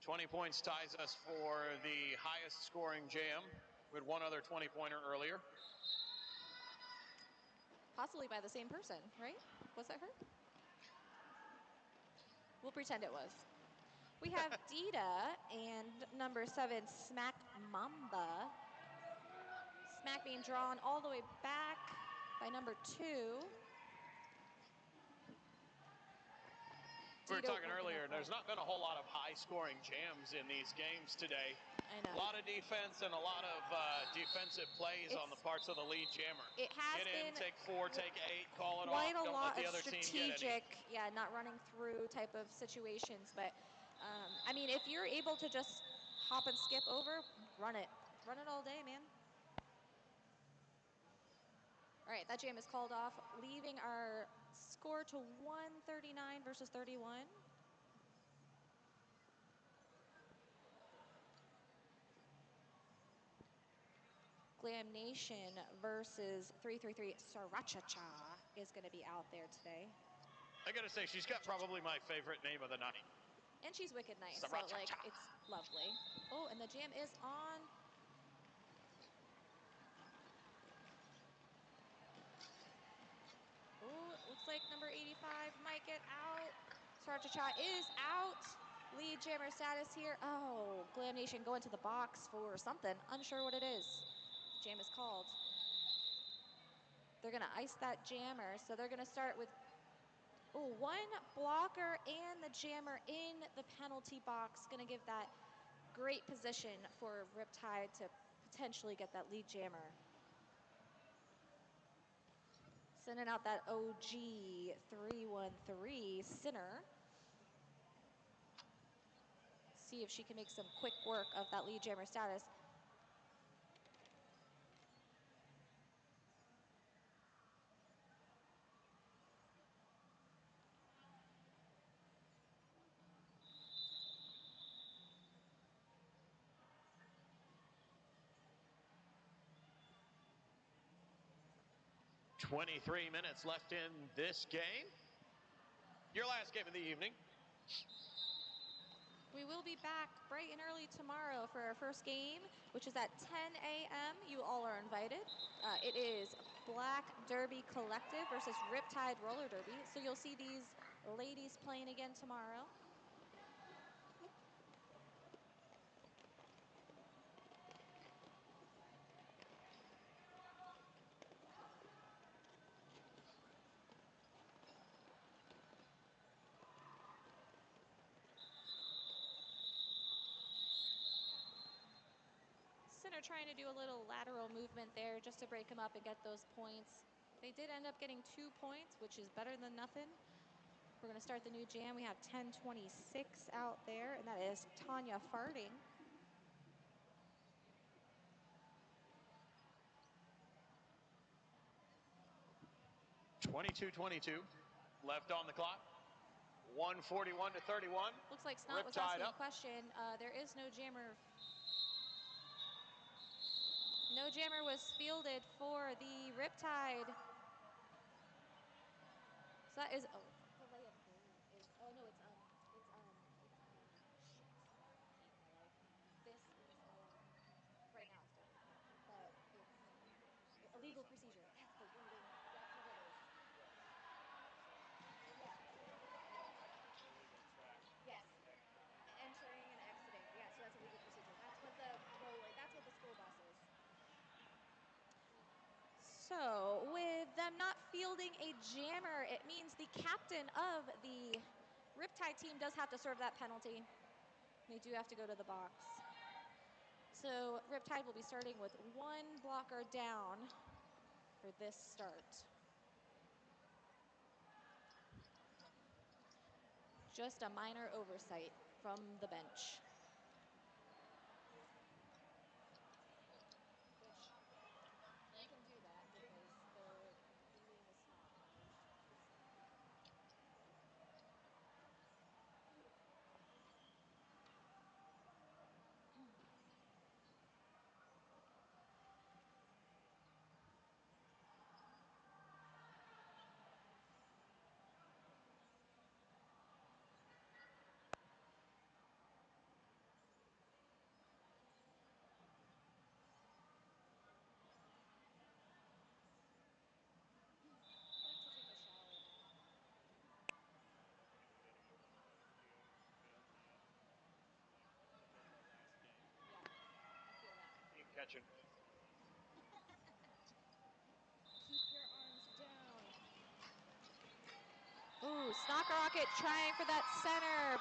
C: 20 points ties us for the highest scoring jam. We had one other 20-pointer earlier.
B: Possibly by the same person, right? Was that her? We'll pretend it was. We have Dita and number 7, Smack Mamba. Smack being drawn all the way back by number 2.
C: We were
B: Dita
C: talking
B: working
C: earlier,
B: up
C: there's
B: front.
C: not been a whole lot of high-scoring jams in these games today.
B: I know.
C: A lot of defense and a lot of defensive plays on the parts of the lead jammer.
B: It has
C: Get
B: been
C: in, take 4, take 8, call it off.
B: quite a
C: Don't
B: lot
C: let the
B: of
C: other team get any.
B: strategic, not running through type of situations. But, I mean, if you're able to just hop and skip over, run it. Run it all day, man. All right, that jam is called off, leaving our score to 139 versus 31. Glam Nation versus 333 Sriracha is going to be out there today.
C: I gotta say, she's got probably my favorite name of the night.
B: And she's wicked nice, so
C: Sriracha.
B: like, it's lovely. Oh, and the jam is on. Oh, looks like number 85 might get out. Sriracha is out. Lead jammer status here. Oh, Glam Nation going to the box for something. Unsure what it is. Jam is called. They're going to ice that jammer, so they're going to start with one blocker and the jammer in the penalty box. Going to give that great position for Riptide to potentially get that lead jammer. Sending out that OG 313 Sinner. See if she can make some quick work of that lead jammer status.
C: "23 minutes left in this game. Your last game of the evening.
B: We will be back bright and early tomorrow for our first game, which is at 10 a.m. You all are invited. It is Black Derby Collective versus Riptide Roller Derby. So you'll see these ladies playing again tomorrow. Center trying to do a little lateral movement there just to break them up and get those points. They did end up getting 2 points, which is better than nothing. We're going to start the new jam. We have 10:26 out there, and that is Tanya farting.
C: "22-22 left on the clock. 141-31.
B: Looks like Snot was
C: Riptide
B: asking
C: up.
B: a question. There is no jammer. No jammer was fielded for the Riptide. So that is, oh, the layup goal is, oh no, it's shit. Hate my life. This is, right now it's different, but it's illegal procedure. That's the wording. That's what it is. Yeah.
E: Illegal track.
B: Yes. Entering and exiting. Yeah, so that's a legal procedure. That's what that's what the school bus is. So, with them not fielding a jammer, it means the captain of the Riptide team does have to serve that penalty. They do have to go to the box. So, Riptide will be starting with 1 blocker down. for this start. Just a minor oversight from the bench. Which they can do that because their leading is not numbers. Like to take a shower now. Yeah, I feel that.
C: Keep catching.
B: Keep your arms down. Ooh, Snocker Rocket trying for that center.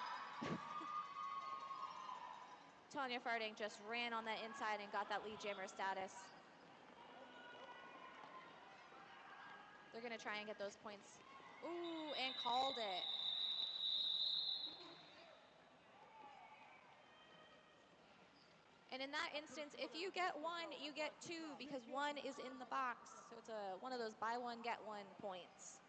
B: Tanya Farding just ran on that inside and got that lead jammer status. They're gonna try and get those points. Ooh, and called it. And in that instance, if you get one, you get two because one is in the box. So it's one of those buy one, get one points.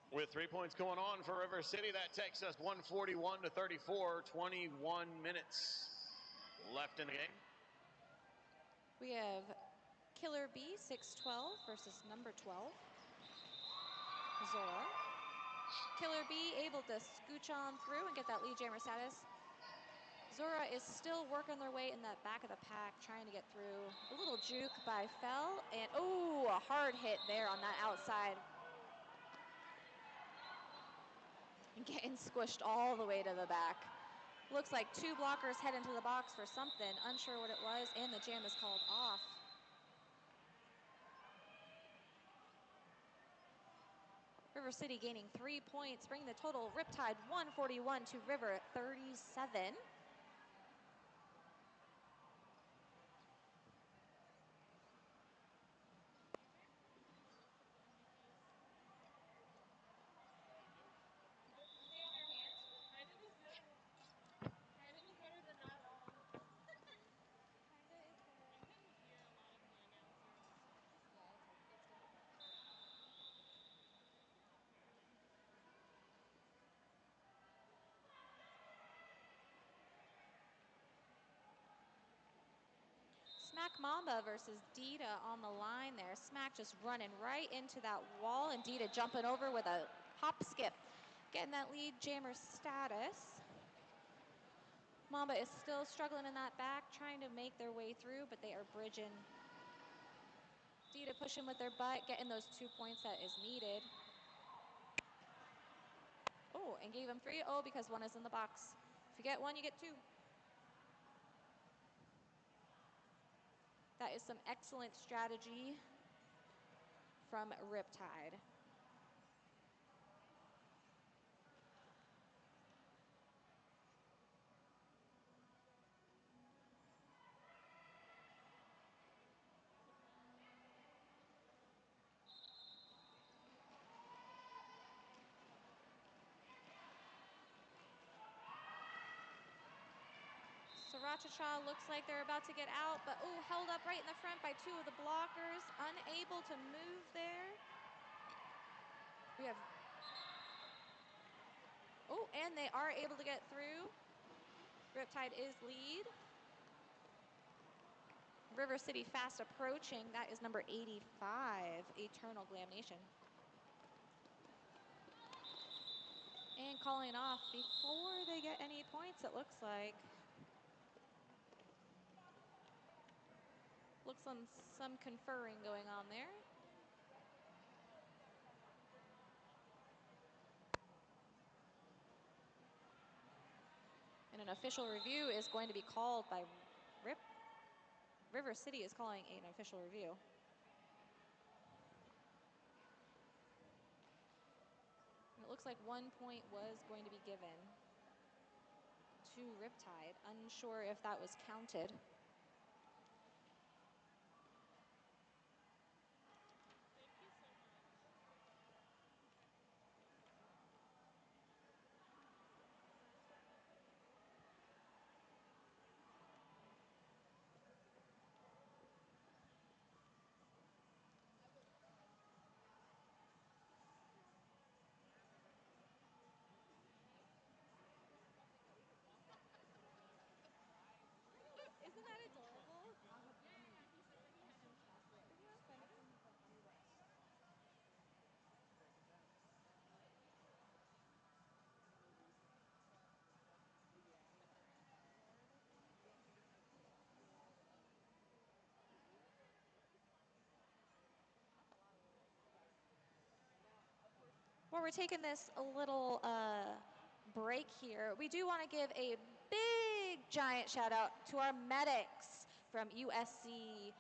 C: With 3 points going on for River City, that takes us 141 to 34, 21 minutes left in the game.
B: We have Killer B, 6'12", versus number 12, Zora. Killer B able to scooch on through and get that lead jammer status. Zora is still working their way in that back of the pack, trying to get through. A little juke by Fell, and ooh, a hard hit there on that outside. And getting squished all the way to the back. Looks like two blockers head into the box for something, unsure what it was, and the jam is called off. River City gaining 3 points, bringing the total Riptide 141 to River 37. Smack Mamba versus Dita on the line there. Smack just running right into that wall, and Dita jumping over with a hop skip, getting that lead jammer status. Mamba is still struggling in that back, trying to make their way through, but they are bridging. Dita pushing with their butt, getting those 2 points that is needed. Oh, and gave him 3-0 because one is in the box. If you get one, you get two. That is some excellent strategy from Riptide. Sriracha looks like they're about to get out, but ooh, held up right in the front by two of the blockers, unable to move there. We have, oh, and they are able to get through. Riptide is lead. River City fast approaching. That is number 85, Eternal Glamnation. And calling off before they get any points, it looks like. Looks some conferring going on there. And an official review is going to be called by River City is calling an official review. And it looks like 1 point was going to be given to Riptide. Unsure if that was counted. Isn't that adorable? Well, we're taking this a little break here. We do want to give a big, giant shout out to our medics from USC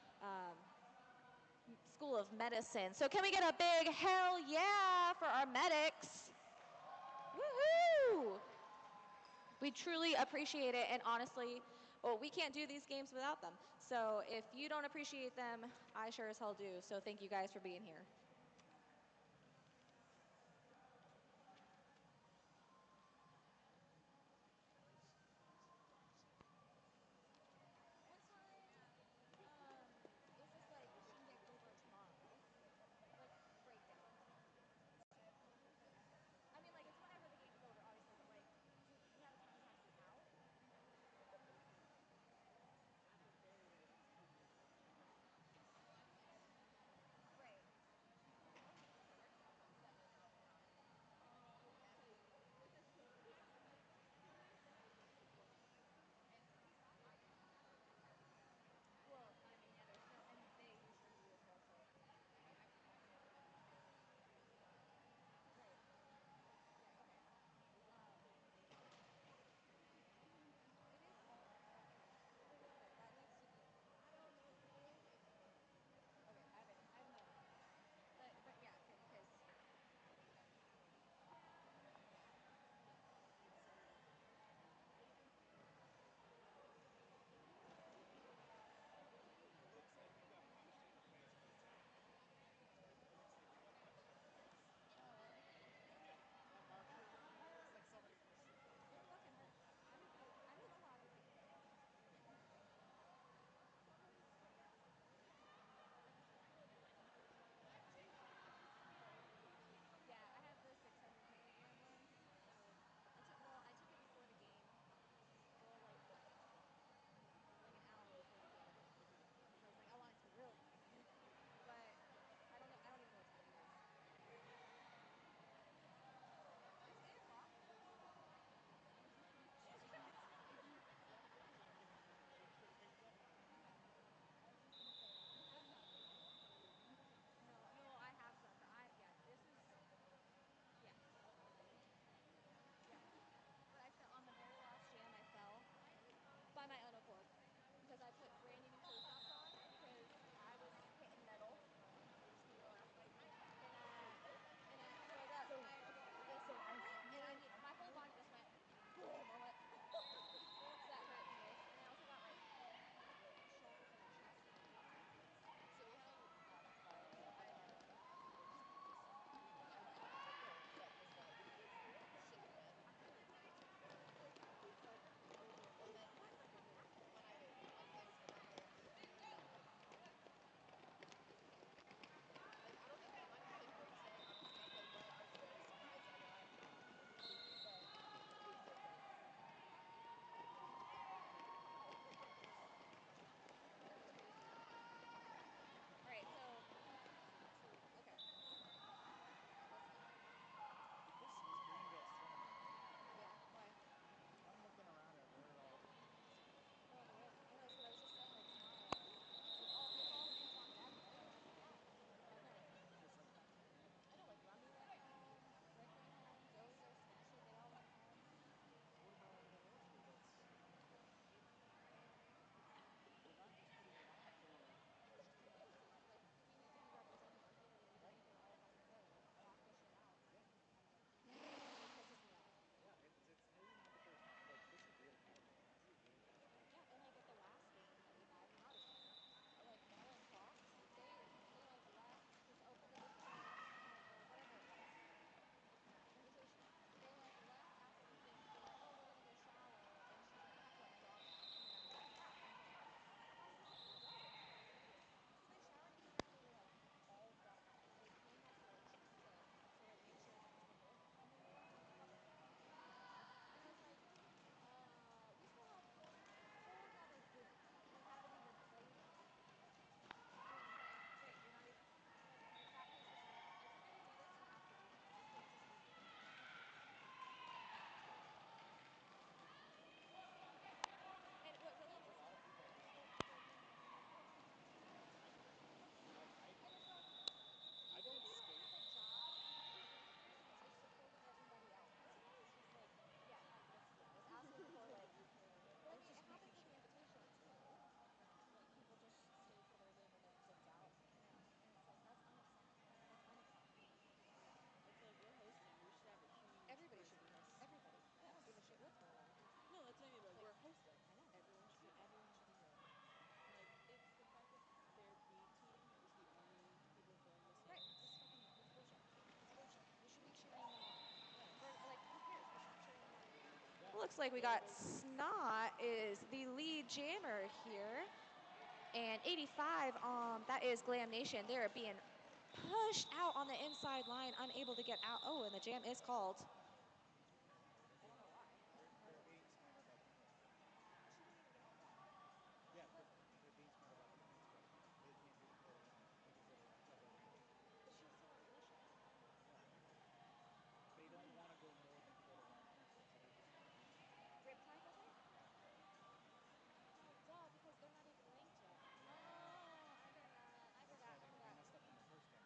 B: School of Medicine. So can we get a big hell yeah for our medics? Woohoo! We truly appreciate it, and honestly, well, we can't do these games without them. So if you don't appreciate them, I sure as hell do. So thank you guys for being here. looks like we got Snot is the lead jammer here. And 85, that is Glam Nation. They're being pushed out on the inside line, unable to get out. Oh, and the jam is called.
E: I don't know why. They're being smart about the points spread.
D: She didn't even get out then.
E: Yeah, but they're being smart about the point spread. They can't do the quarter line because it'll cover everything.
D: But she's so efficient.
E: No. They don't want to go more than quarter line point spread, so they just cut them.
D: Riptide doesn't?
E: No.
D: Oh, duh, because they're not even ranked yet. Oh, I forgot.
E: That's why they messed up on the first game.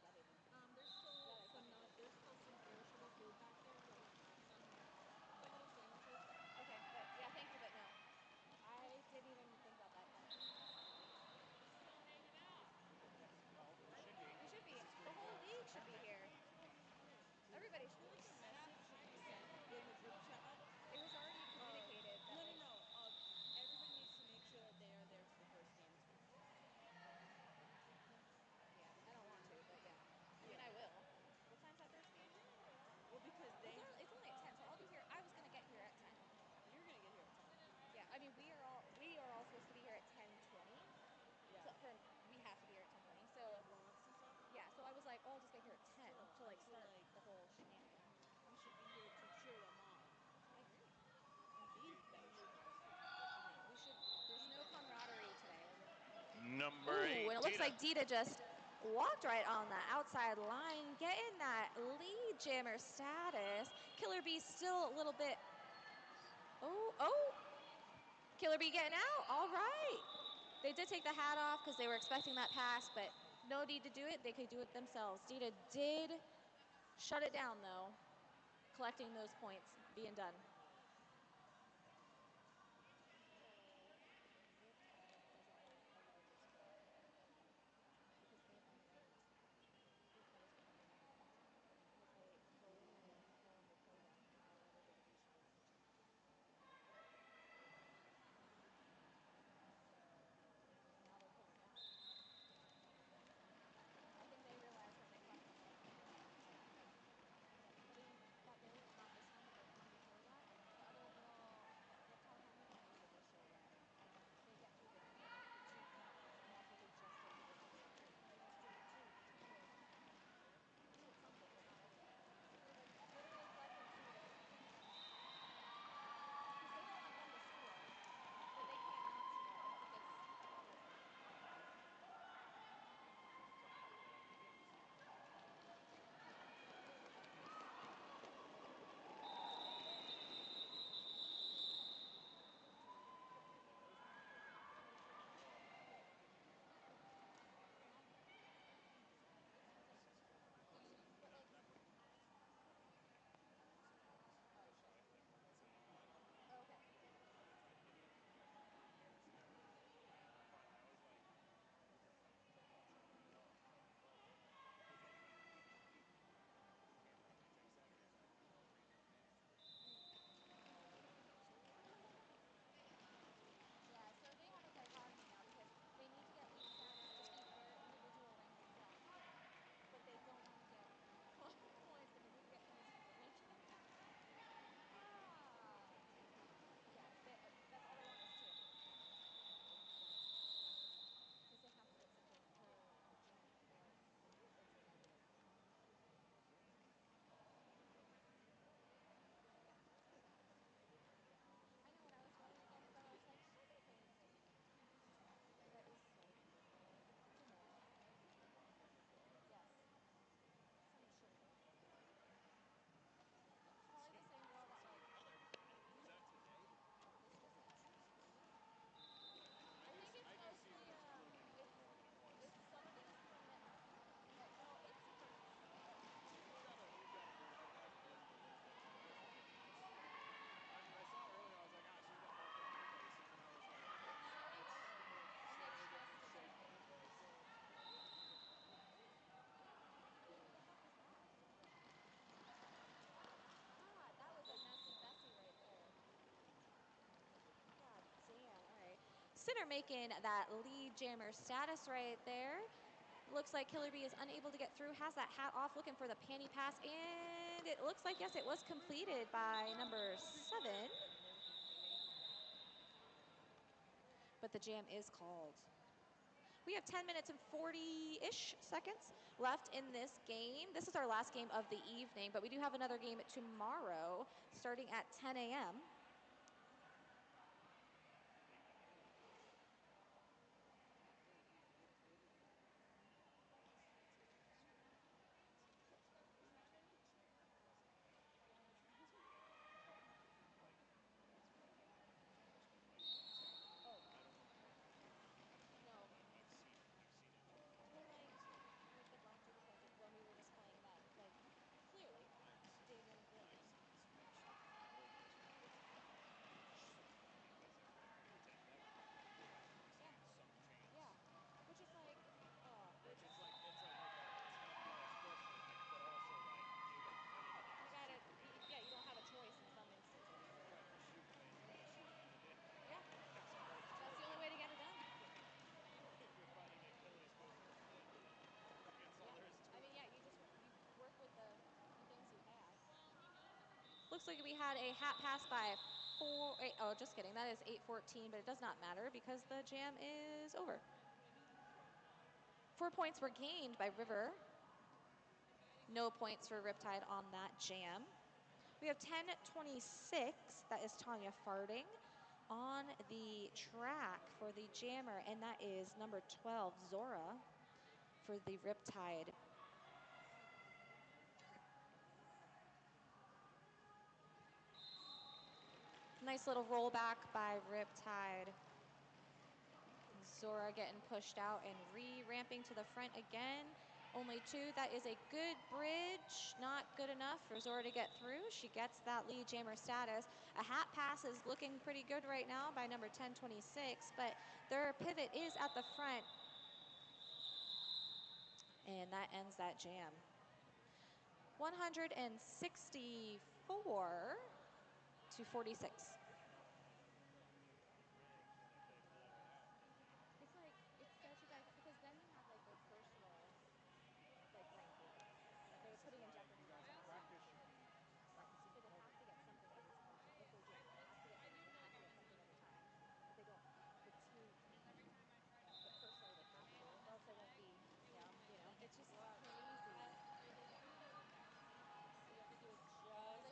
D: Yeah, they did.
F: There's still
D: Yeah, they fucking did.
F: there's still some perishable food back there, like some little sandwiches.
D: Okay, but yeah, thank you, but no. I didn't even think about that then.
E: Yes. Well, we should be.
D: We should be.
E: This is
D: The whole
E: Greenville.
D: league should be here. Everybody
F: I
D: should
F: feel
D: be.
F: like a message should be sent in the group chat.
D: It was already communicated that
F: No,
D: like,
F: no, no. Everybody needs to make sure that they are there for the first game too.
D: yeah, I don't want to, but yeah. I mean,
F: Yeah.
D: I will. What time's that first game?
F: Well, because they
D: It's only at 10, so I'll be here. I was gonna get here at 10.
F: you're gonna get here at 10.
D: Yeah, I mean we are all supposed to be here at 10:20.
F: Yeah.
D: So we have to be here at 10:20. So
F: Like warm-ups and stuff.
D: yeah, so I was like, oh, I'll just get here at 10
F: Still,
D: to like
F: I feel
D: start
F: like
D: the whole shenanigan.
F: we should be here to cheer them on
D: I agree.
F: and be better cheerleaders.
D: We should. There's no camaraderie today.
C: Number
B: Ooh,
C: 8,
B: and it looks
C: Dita.
B: like Dita just walked right on the outside line, getting that lead jammer status. Killer Bee still a little bit. Oh. Killer Bee getting out. All right. They did take the hat off because they were expecting that pass, but no need to do it. They could do it themselves. Dita did shut it down, though, collecting those points, being done.
D: Riptide doesn't want a larger score because they've only ranked. Riptide is currently not ranked because they go in there with horrible throwback whenever they do show up. So now they're pulling back. I think they realized that they fucked up on the last game. That putting that there, not this one, but the one before that, the other girl that Riptide had was unable to show red. And they get through the 2 points, and that's what they just did to this girl. And they just did it too. They hit something, but not everything. They like literally let them through the 2 points. Because they don't want them to score, but they can't not score because but like oh shit. Oh, okay. Yeah, so they have a dichotomy now because they need to get lead status to keep their individual rankings up, but they don't want to get points, but they need to get points to keep their rankings up. Ah, yeah, that's all they want is 2. Because they have to get something per jam, or it's a negative. Yeah, that's good. I know when I was running against them, I was like, should I get banned? That is so beautiful. It's a male. Yes. Some chick. Probably the same girl that like.
E: Was that today?
D: This was at Tuesday.
E: I
D: I think it's
E: I do see
D: mostly
E: that it's blooming a little more than it was.
D: it's some of it is permanent, but no, it's pretty solid.
E: We've got a board that has bloomed a little bit more. Those are really nice. Because I saw earlier, I was like, so we got multiple moon bases, and I was like, it's
D: And they
E: slightly
D: passed
E: different
D: the
E: shaped
D: jam.
E: moon base.
D: Who the fuck was that? God, that was a messy Bessie right there. God damn. All right.
B: Center making that lead jammer status right there. Looks like Killer Bee is unable to get through, has that hat off, looking for the panty pass, and it looks like, yes, it was completed by number 7. but the jam is called. We have 10 minutes and 40-ish seconds left in this game. This is our last game of the evening, but we do have another game tomorrow starting at 10 a.m.
D: When we were just playing then, like, clearly, day one of this. Yeah, which is like,
E: Which it's like, okay, it's not the most sports like, but also like you got to put it in the
D: you gotta,
E: execution.
D: yeah, you don't have a choice in some instances.
E: Right, the shoot phase, you got to shoot it, and it
D: Yeah,
E: it's hard to
D: that's the only way to get it done.
E: if you're fighting Achilles business, but that's all there is to
D: I
E: it.
D: mean, yeah, you work with the things you have.
B: Looks like we had a hat pass by oh, just kidding. That is 8:14, but it does not matter because the jam is over. 4 points were gained by River. No points for Riptide on that jam. We have 10:26. That is Tanya Farding on the track for the jammer, and that is number 12, Zora, for the Riptide. Nice little rollback by Riptide. Zora getting pushed out and re-ramping to the front again. Only two. That is a good bridge. Not good enough for Zora to get through. She gets that lead jammer status. A hat pass is looking pretty good right now by number 1026, but their pivot is at the front. And that ends that jam. 164 to 46.
D: It's like, it's such a bad, because then you have like their personal, like, rankings that they're putting in jeopardy
E: You guys
D: right now.
E: practice should be practicing
D: So they have to get something every single time. If they jam, they have to get wins. They have to get something every time. If they don't, the team, but personally they have to, or else they won't be, you know, it's just crazy.
F: So you have to do it just enough.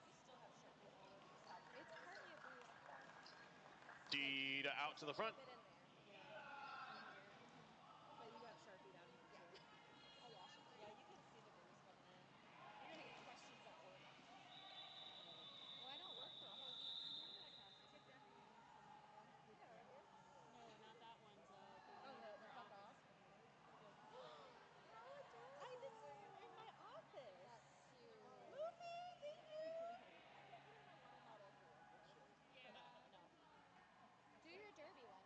F: You still have Sharpie all over the side.
D: It's hardly a bruise.
C: Deed out to the front.
D: A little bit in there.
F: Yeah, in here.
D: But you have Sharpie down here
F: Yeah.
D: too. I'll wash it for
F: Yeah,
D: you.
F: you can see the bruise coming in. You're gonna get questions at work.
D: Well, I don't work for a whole week.
F: Remember that casting I did for you from a while ago?
D: Yeah, right here.
F: No, not that one. The
D: Oh,
F: one
D: the
F: in your
D: fuck off?
F: office. For the
D: How adorable.
F: I did for you in my office.
D: That's cute.
F: Woohoo! Thank you.
D: I'm gonna put it in my water bottle for record.
F: No.
D: Do your derby one.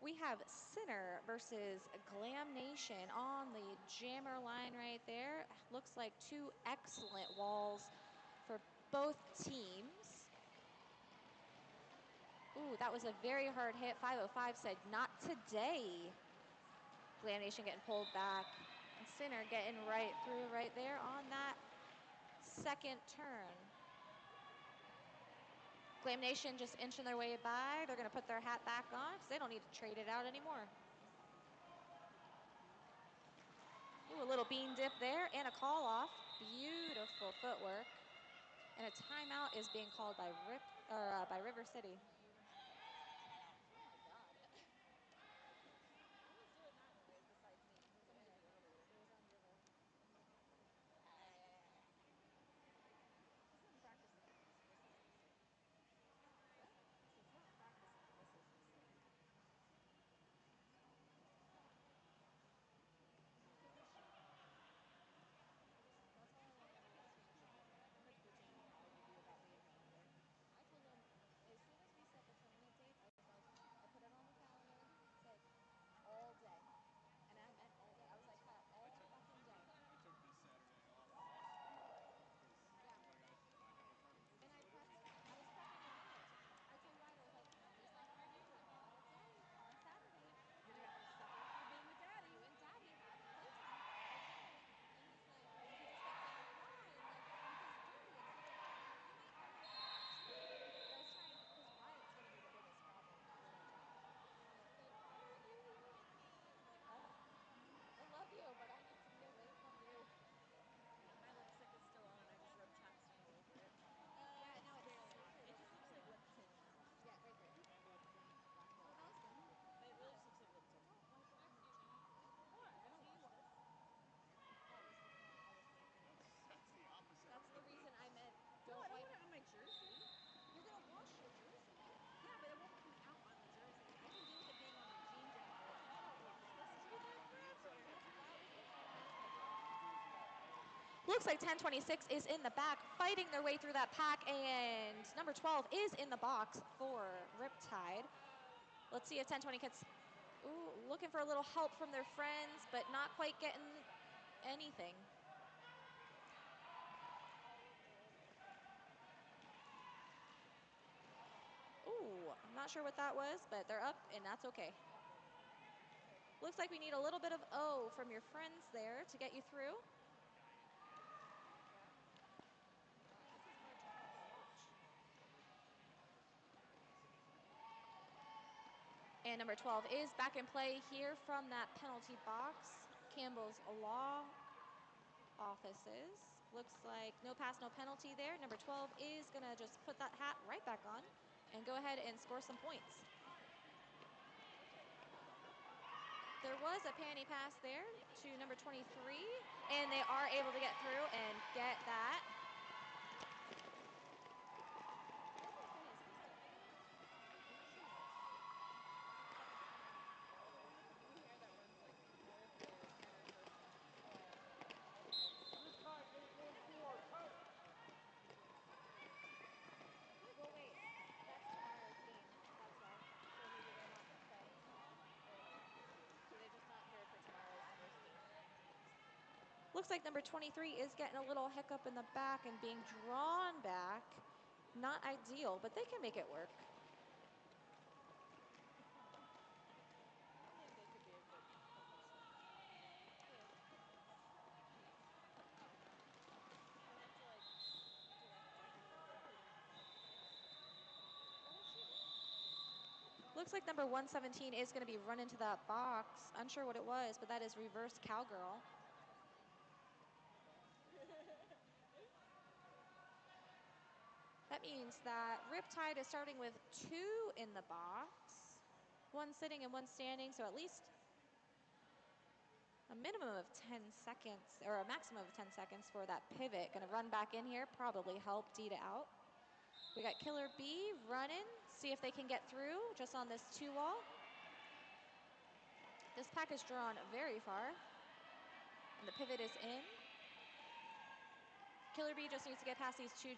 B: We have Sinner versus Glam Nation on the jammer line right there. Looks like two excellent walls for both teams. Ooh, that was a very hard hit. 505 said, not today. Glam Nation getting pulled back. And Sinner getting right through right there on that second turn. Glam Nation just inching their way by. They're going to put their hat back on because they don't need to trade it out anymore. Ooh, a little bean dip there and a call off. Beautiful footwork. And a timeout is being called by River City.
D: Oh my god. Who was doing that noise besides me? Someone did it earlier. It was on River. This isn't practicing this. This is the same. What? So it's not practicing. This is the same. Intermission. That's all I want to know is intermission. How much bitching will Allie will do about me and her mother? I told him as soon as we
B: Looks like 1026 is in the back, fighting their way through that pack, and number 12 is in the box for Riptide. Let's see if 1020 gets, looking for a little help from their friends, but not quite getting anything. Ooh, I'm not sure what that was, but they're up, and that's okay. Looks like we need a little bit of O from your friends there to get you through. And number 12 is back in play here from that penalty box. Campbell's Law Offices. Looks like no pass, no penalty there. Number 12 is gonna just put that hat right back on and go ahead and score some points. There was a panty pass there to number 23, and they are able to get through and get that.
D: Well, wait, that's tomorrow's game. That's why. So maybe they're not playing tomorrow? Okay. So they're just not here for tomorrow's first game.
B: Looks like number 23 is getting a little hiccup in the back and being drawn back. Not ideal, but they can make it work.
F: I think they could be a good competition.
D: Who?
F: They have to like do like technical repeating.
D: What did she do?
B: Looks like number 117 is going to be run into that box. Unsure what it was, but that is reverse cowgirl. That means that Riptide is starting with 2 in the box. 1 sitting and 1 standing, so at least a minimum of 10 seconds, or a maximum of 10 seconds for that pivot. Gonna run back in here, probably help Dita out. We got Killer B running, see if they can get through just on this 2 wall. This pack is drawn very far, and the pivot is in. Killer B just needs to get past these 2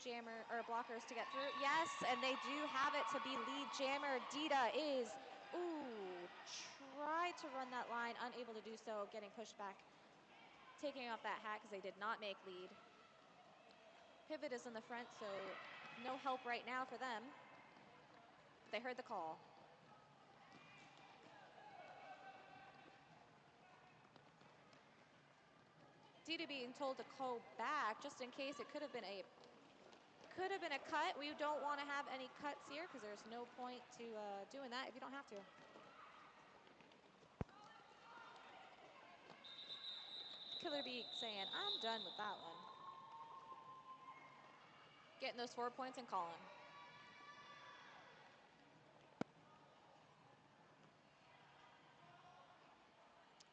B: blockers to get through. Yes, and they do have it to be lead jammer. Dita is, tried to run that line, unable to do so, getting pushed back, taking off that hat because they did not make lead. Pivot is in the front, so no help right now for them. They heard the call. Dita being told to go back just in case it could have been a cut. We don't want to have any cuts here because there's no point to doing that if you don't have to. Killer B saying, I'm done with that one. Getting those 4 points and calling.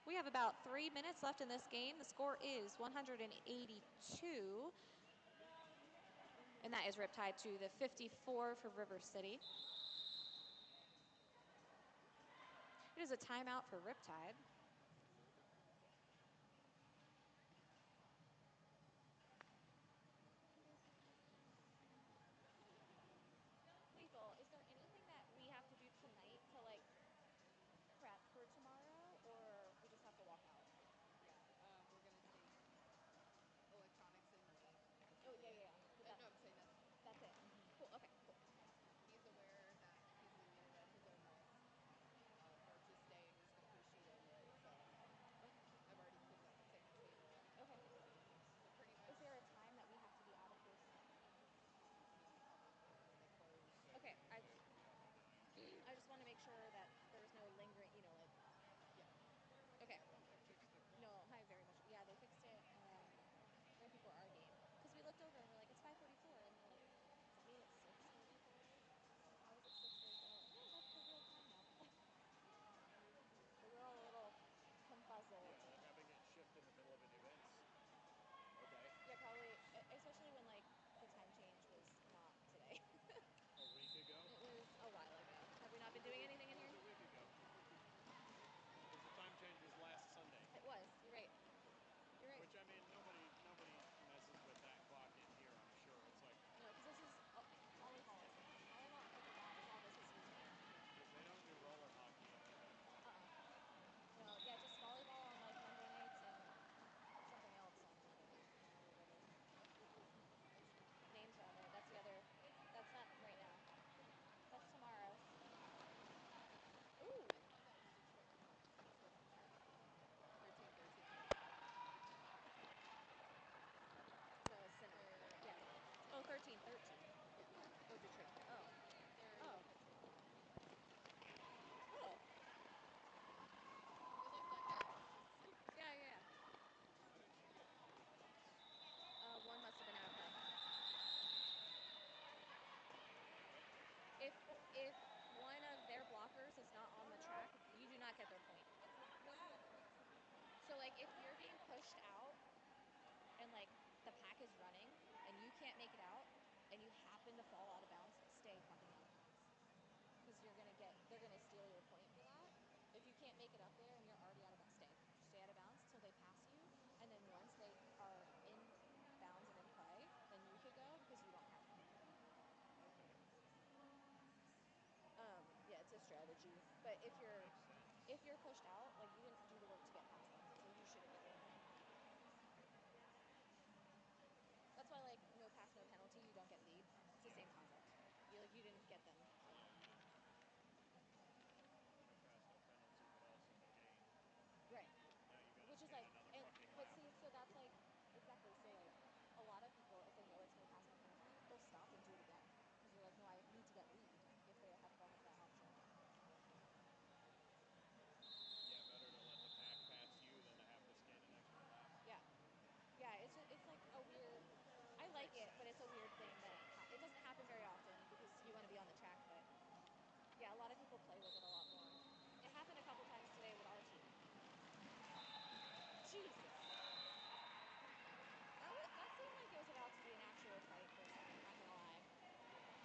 B: We have about 3 minutes left in this game. The score is 182. And that is Riptide to the 54 for River City. It is a timeout for Riptide.
D: Lethal, is there anything that we have to do tonight to like prep for tomorrow, or we just have to walk out?
F: Yeah. We're gonna take electronics and money.
D: Oh yeah. But
F: No, I'm saying
D: that's it. Cool. Okay. Cool.
F: he's aware that he's leaving it at his own risk. March is staying. We're just gonna put a sheet over it.
B: like if you're being pushed out and like the pack is running and you can't make it out and you happen to fall out of bounds, stay fucking out of bounds. Because they're gonna steal your point for that. If you can't make it up there and you're already out of bounds, stay out of bounds till they pass you, and then once they are in bounds and in play, then you could go because you don't have them. Yeah, it's a strategy. But if you're pushed out, like you didn't do the work to get past them, so you shouldn't get the point. That's why like no pass, no penalty, you don't get lead. It's the same concept. You didn't get them. So.
C: Pass, no penalty, but also no gain.
B: Right.
C: Now you gotta
B: Which is
C: skate
B: like,
C: another fucking
B: but
C: lap.
B: see, so that's like exactly. So like, a lot of people, if they know it's no pass, no penalty, they'll stop and do it again because they're like, no, I need to get lead if they don't have that option.
C: Yeah, better to let the pack pass you than to have to skate an extra lap.
B: Yeah. Yeah, it's like a weird. I like it, but it's a weird thing that it doesn't happen very often because you want to be on the track. But yeah, a lot of people play with it a lot more. It happened a couple times today with our team. Jesus. That seemed like it was about to be an actual fight for a second. Not gonna lie.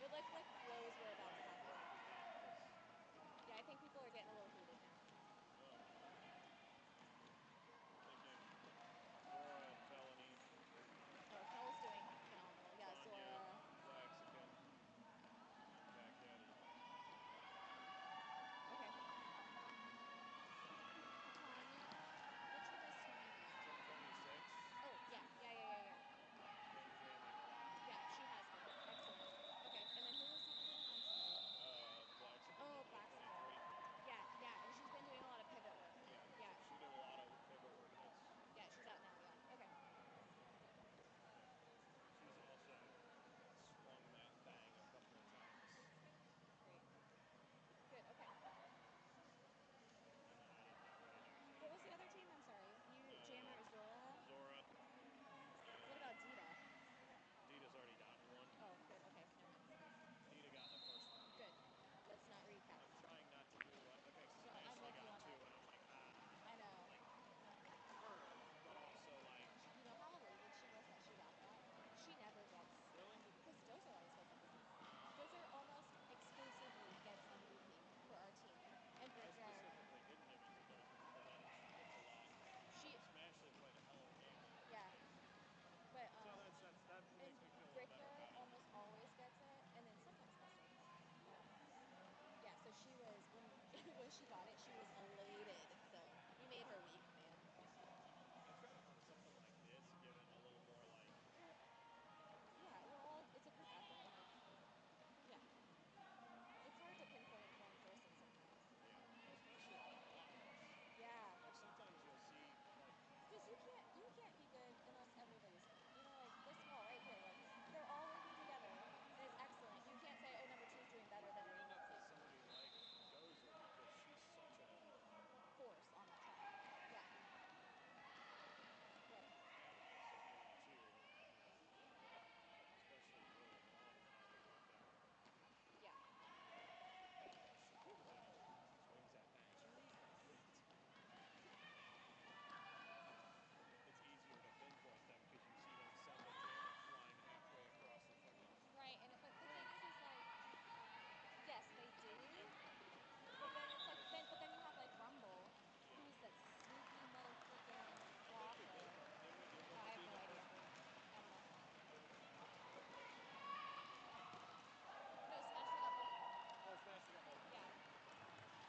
B: It looked like blows were about to happen. Yeah, I think people are getting a little heated now.
C: Thinking Zora and Felony.
B: Oh, Fel's doing phenomenal. Yeah,
C: Tanya,
B: Zora.
C: Blaxican, Jack Yeti.
B: Okay. Tanya. Which one is Tanya?
C: Turn 26.
B: Oh, yeah.
C: Been jamming a lot.
B: Yeah, she has been. Excellent. Okay, and then who was the other one? I'm sorry.
C: Blaxican.
B: Oh,
C: at
B: Blaxican.
C: 23.
B: Yeah, and she's been doing a lot of pivot work. Yeah.
C: She did a lot of pivot work, and
B: Yeah, she's out now, yeah. Okay.
C: she's also swung that thing a couple of times.
B: Great. Good, okay.
C: And then I didn't have any.
B: What was the other team? I'm sorry. You, Jammer, Zora.
C: Zora.
B: What about Dita?
C: Dita's already gotten one.
B: Oh, good, okay. Never mind.
C: Dita got the first one.
B: Good. Let's not recap.
C: I'm trying not to do like I
B: No, I'm
C: actually
B: with you
C: got
B: on
C: two,
B: that.
C: and I'm like,
B: I know.
C: like earned, but also like.
B: You know how elated she was that she got that? She never gets.
C: Really?
B: Because Dozer always gets MVP. Dozer almost exclusively gets MVP for our team. And
C: I
B: Brickyard.
C: specifically didn't give it to Dozer, but then she gets a lot. Smash they played a hell of a game.
B: Yeah. But
C: So that makes me feel a little better
B: Brickyard
C: about it.
B: almost always gets it, and then sometimes Mushrooms. Yeah, so she was when she got it, she was elated. So we made her week, man.
C: I try to for something like this, give it a little more like.
B: Yeah, it's a group effort. Like, yeah. It's hard to pinpoint one person sometimes.
C: Yeah, especially on blocks.
B: Yeah.
C: Like sometimes you'll see like.
B: Because you can't be good unless everybody's good. You know, like this wall right here, like they're all working together and it's excellent. You can't say, oh, number 2's doing better than
C: You
B: number
C: end
B: 1.
C: up with somebody like Dozer because she's such a
B: Force on the track. Yeah. Right.
C: too. Especially early on when I was up there.
B: Yeah.
C: She swings that thing. It's easier to pinpoint them because you see them send a jammer flying halfway across the fucking.
B: Right, but the thing is like, yes, they do. But then it's like, but then you have like Rumble, who's that sneaky motherfucking blocker. Oh, I have no idea. I don't know. No, Smash forgot both of them.
C: Oh, Smash got both.
B: Yeah.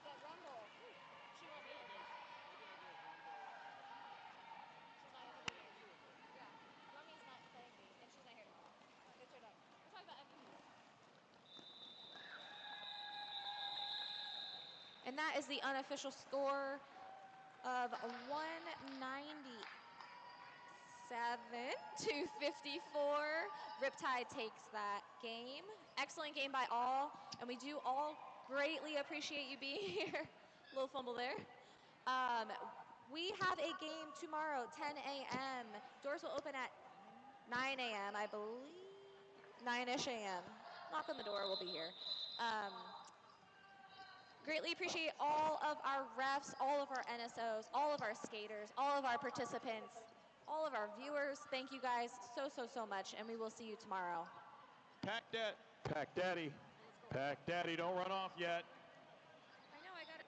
B: But Rumble, she won't be here.
C: We're gonna give Rumble.
B: She's not here for the game. Yeah. Rummy's not playing me, and she's not here. It's her dog. We're talking about MVPs. And that is the unofficial score of 197 to 54. Riptide takes that game. Excellent game by all, and we do all greatly appreciate you being here. Little fumble there. We have a game tomorrow, 10 a.m. Doors will open at 9 a.m., I believe. 9-ish a.m. Knock on the door, we'll be here. Greatly appreciate all of our refs, all of our NSOs, all of our skaters, all of our participants, all of our viewers. Thank you guys so much, and we will see you tomorrow.
C: Pack Daddy. Pack Daddy, don't run off yet.
D: I know, I got it.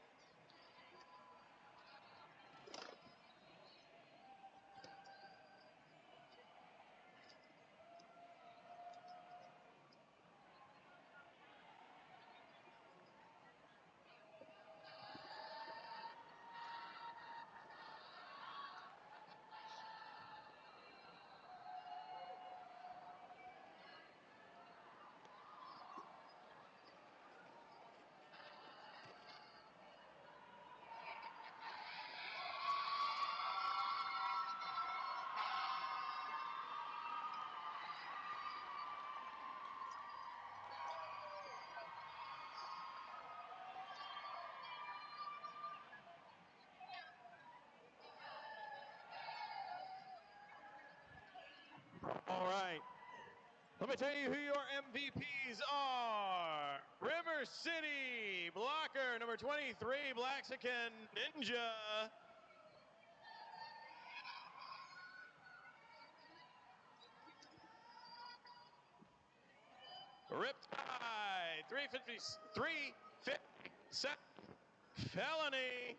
C: All right. Let me tell you who your MVPs are. River City, blocker number 23, Blaxican Ninja. Riptide, 357, Felony.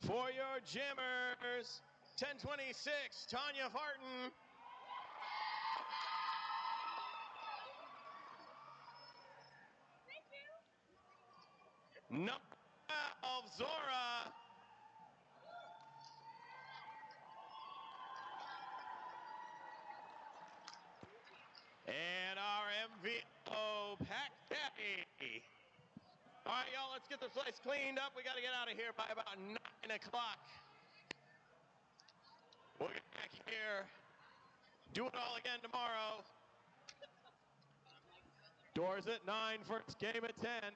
C: For your jammers, 1026, Tanya Farton. Number 12, Zora. And our MVO, Pack Daddy. All right, y'all, let's get this place cleaned up. We got to get out of here by about 9 o'clock. We'll get back here, do it all again tomorrow. Doors at 9, first game at 10.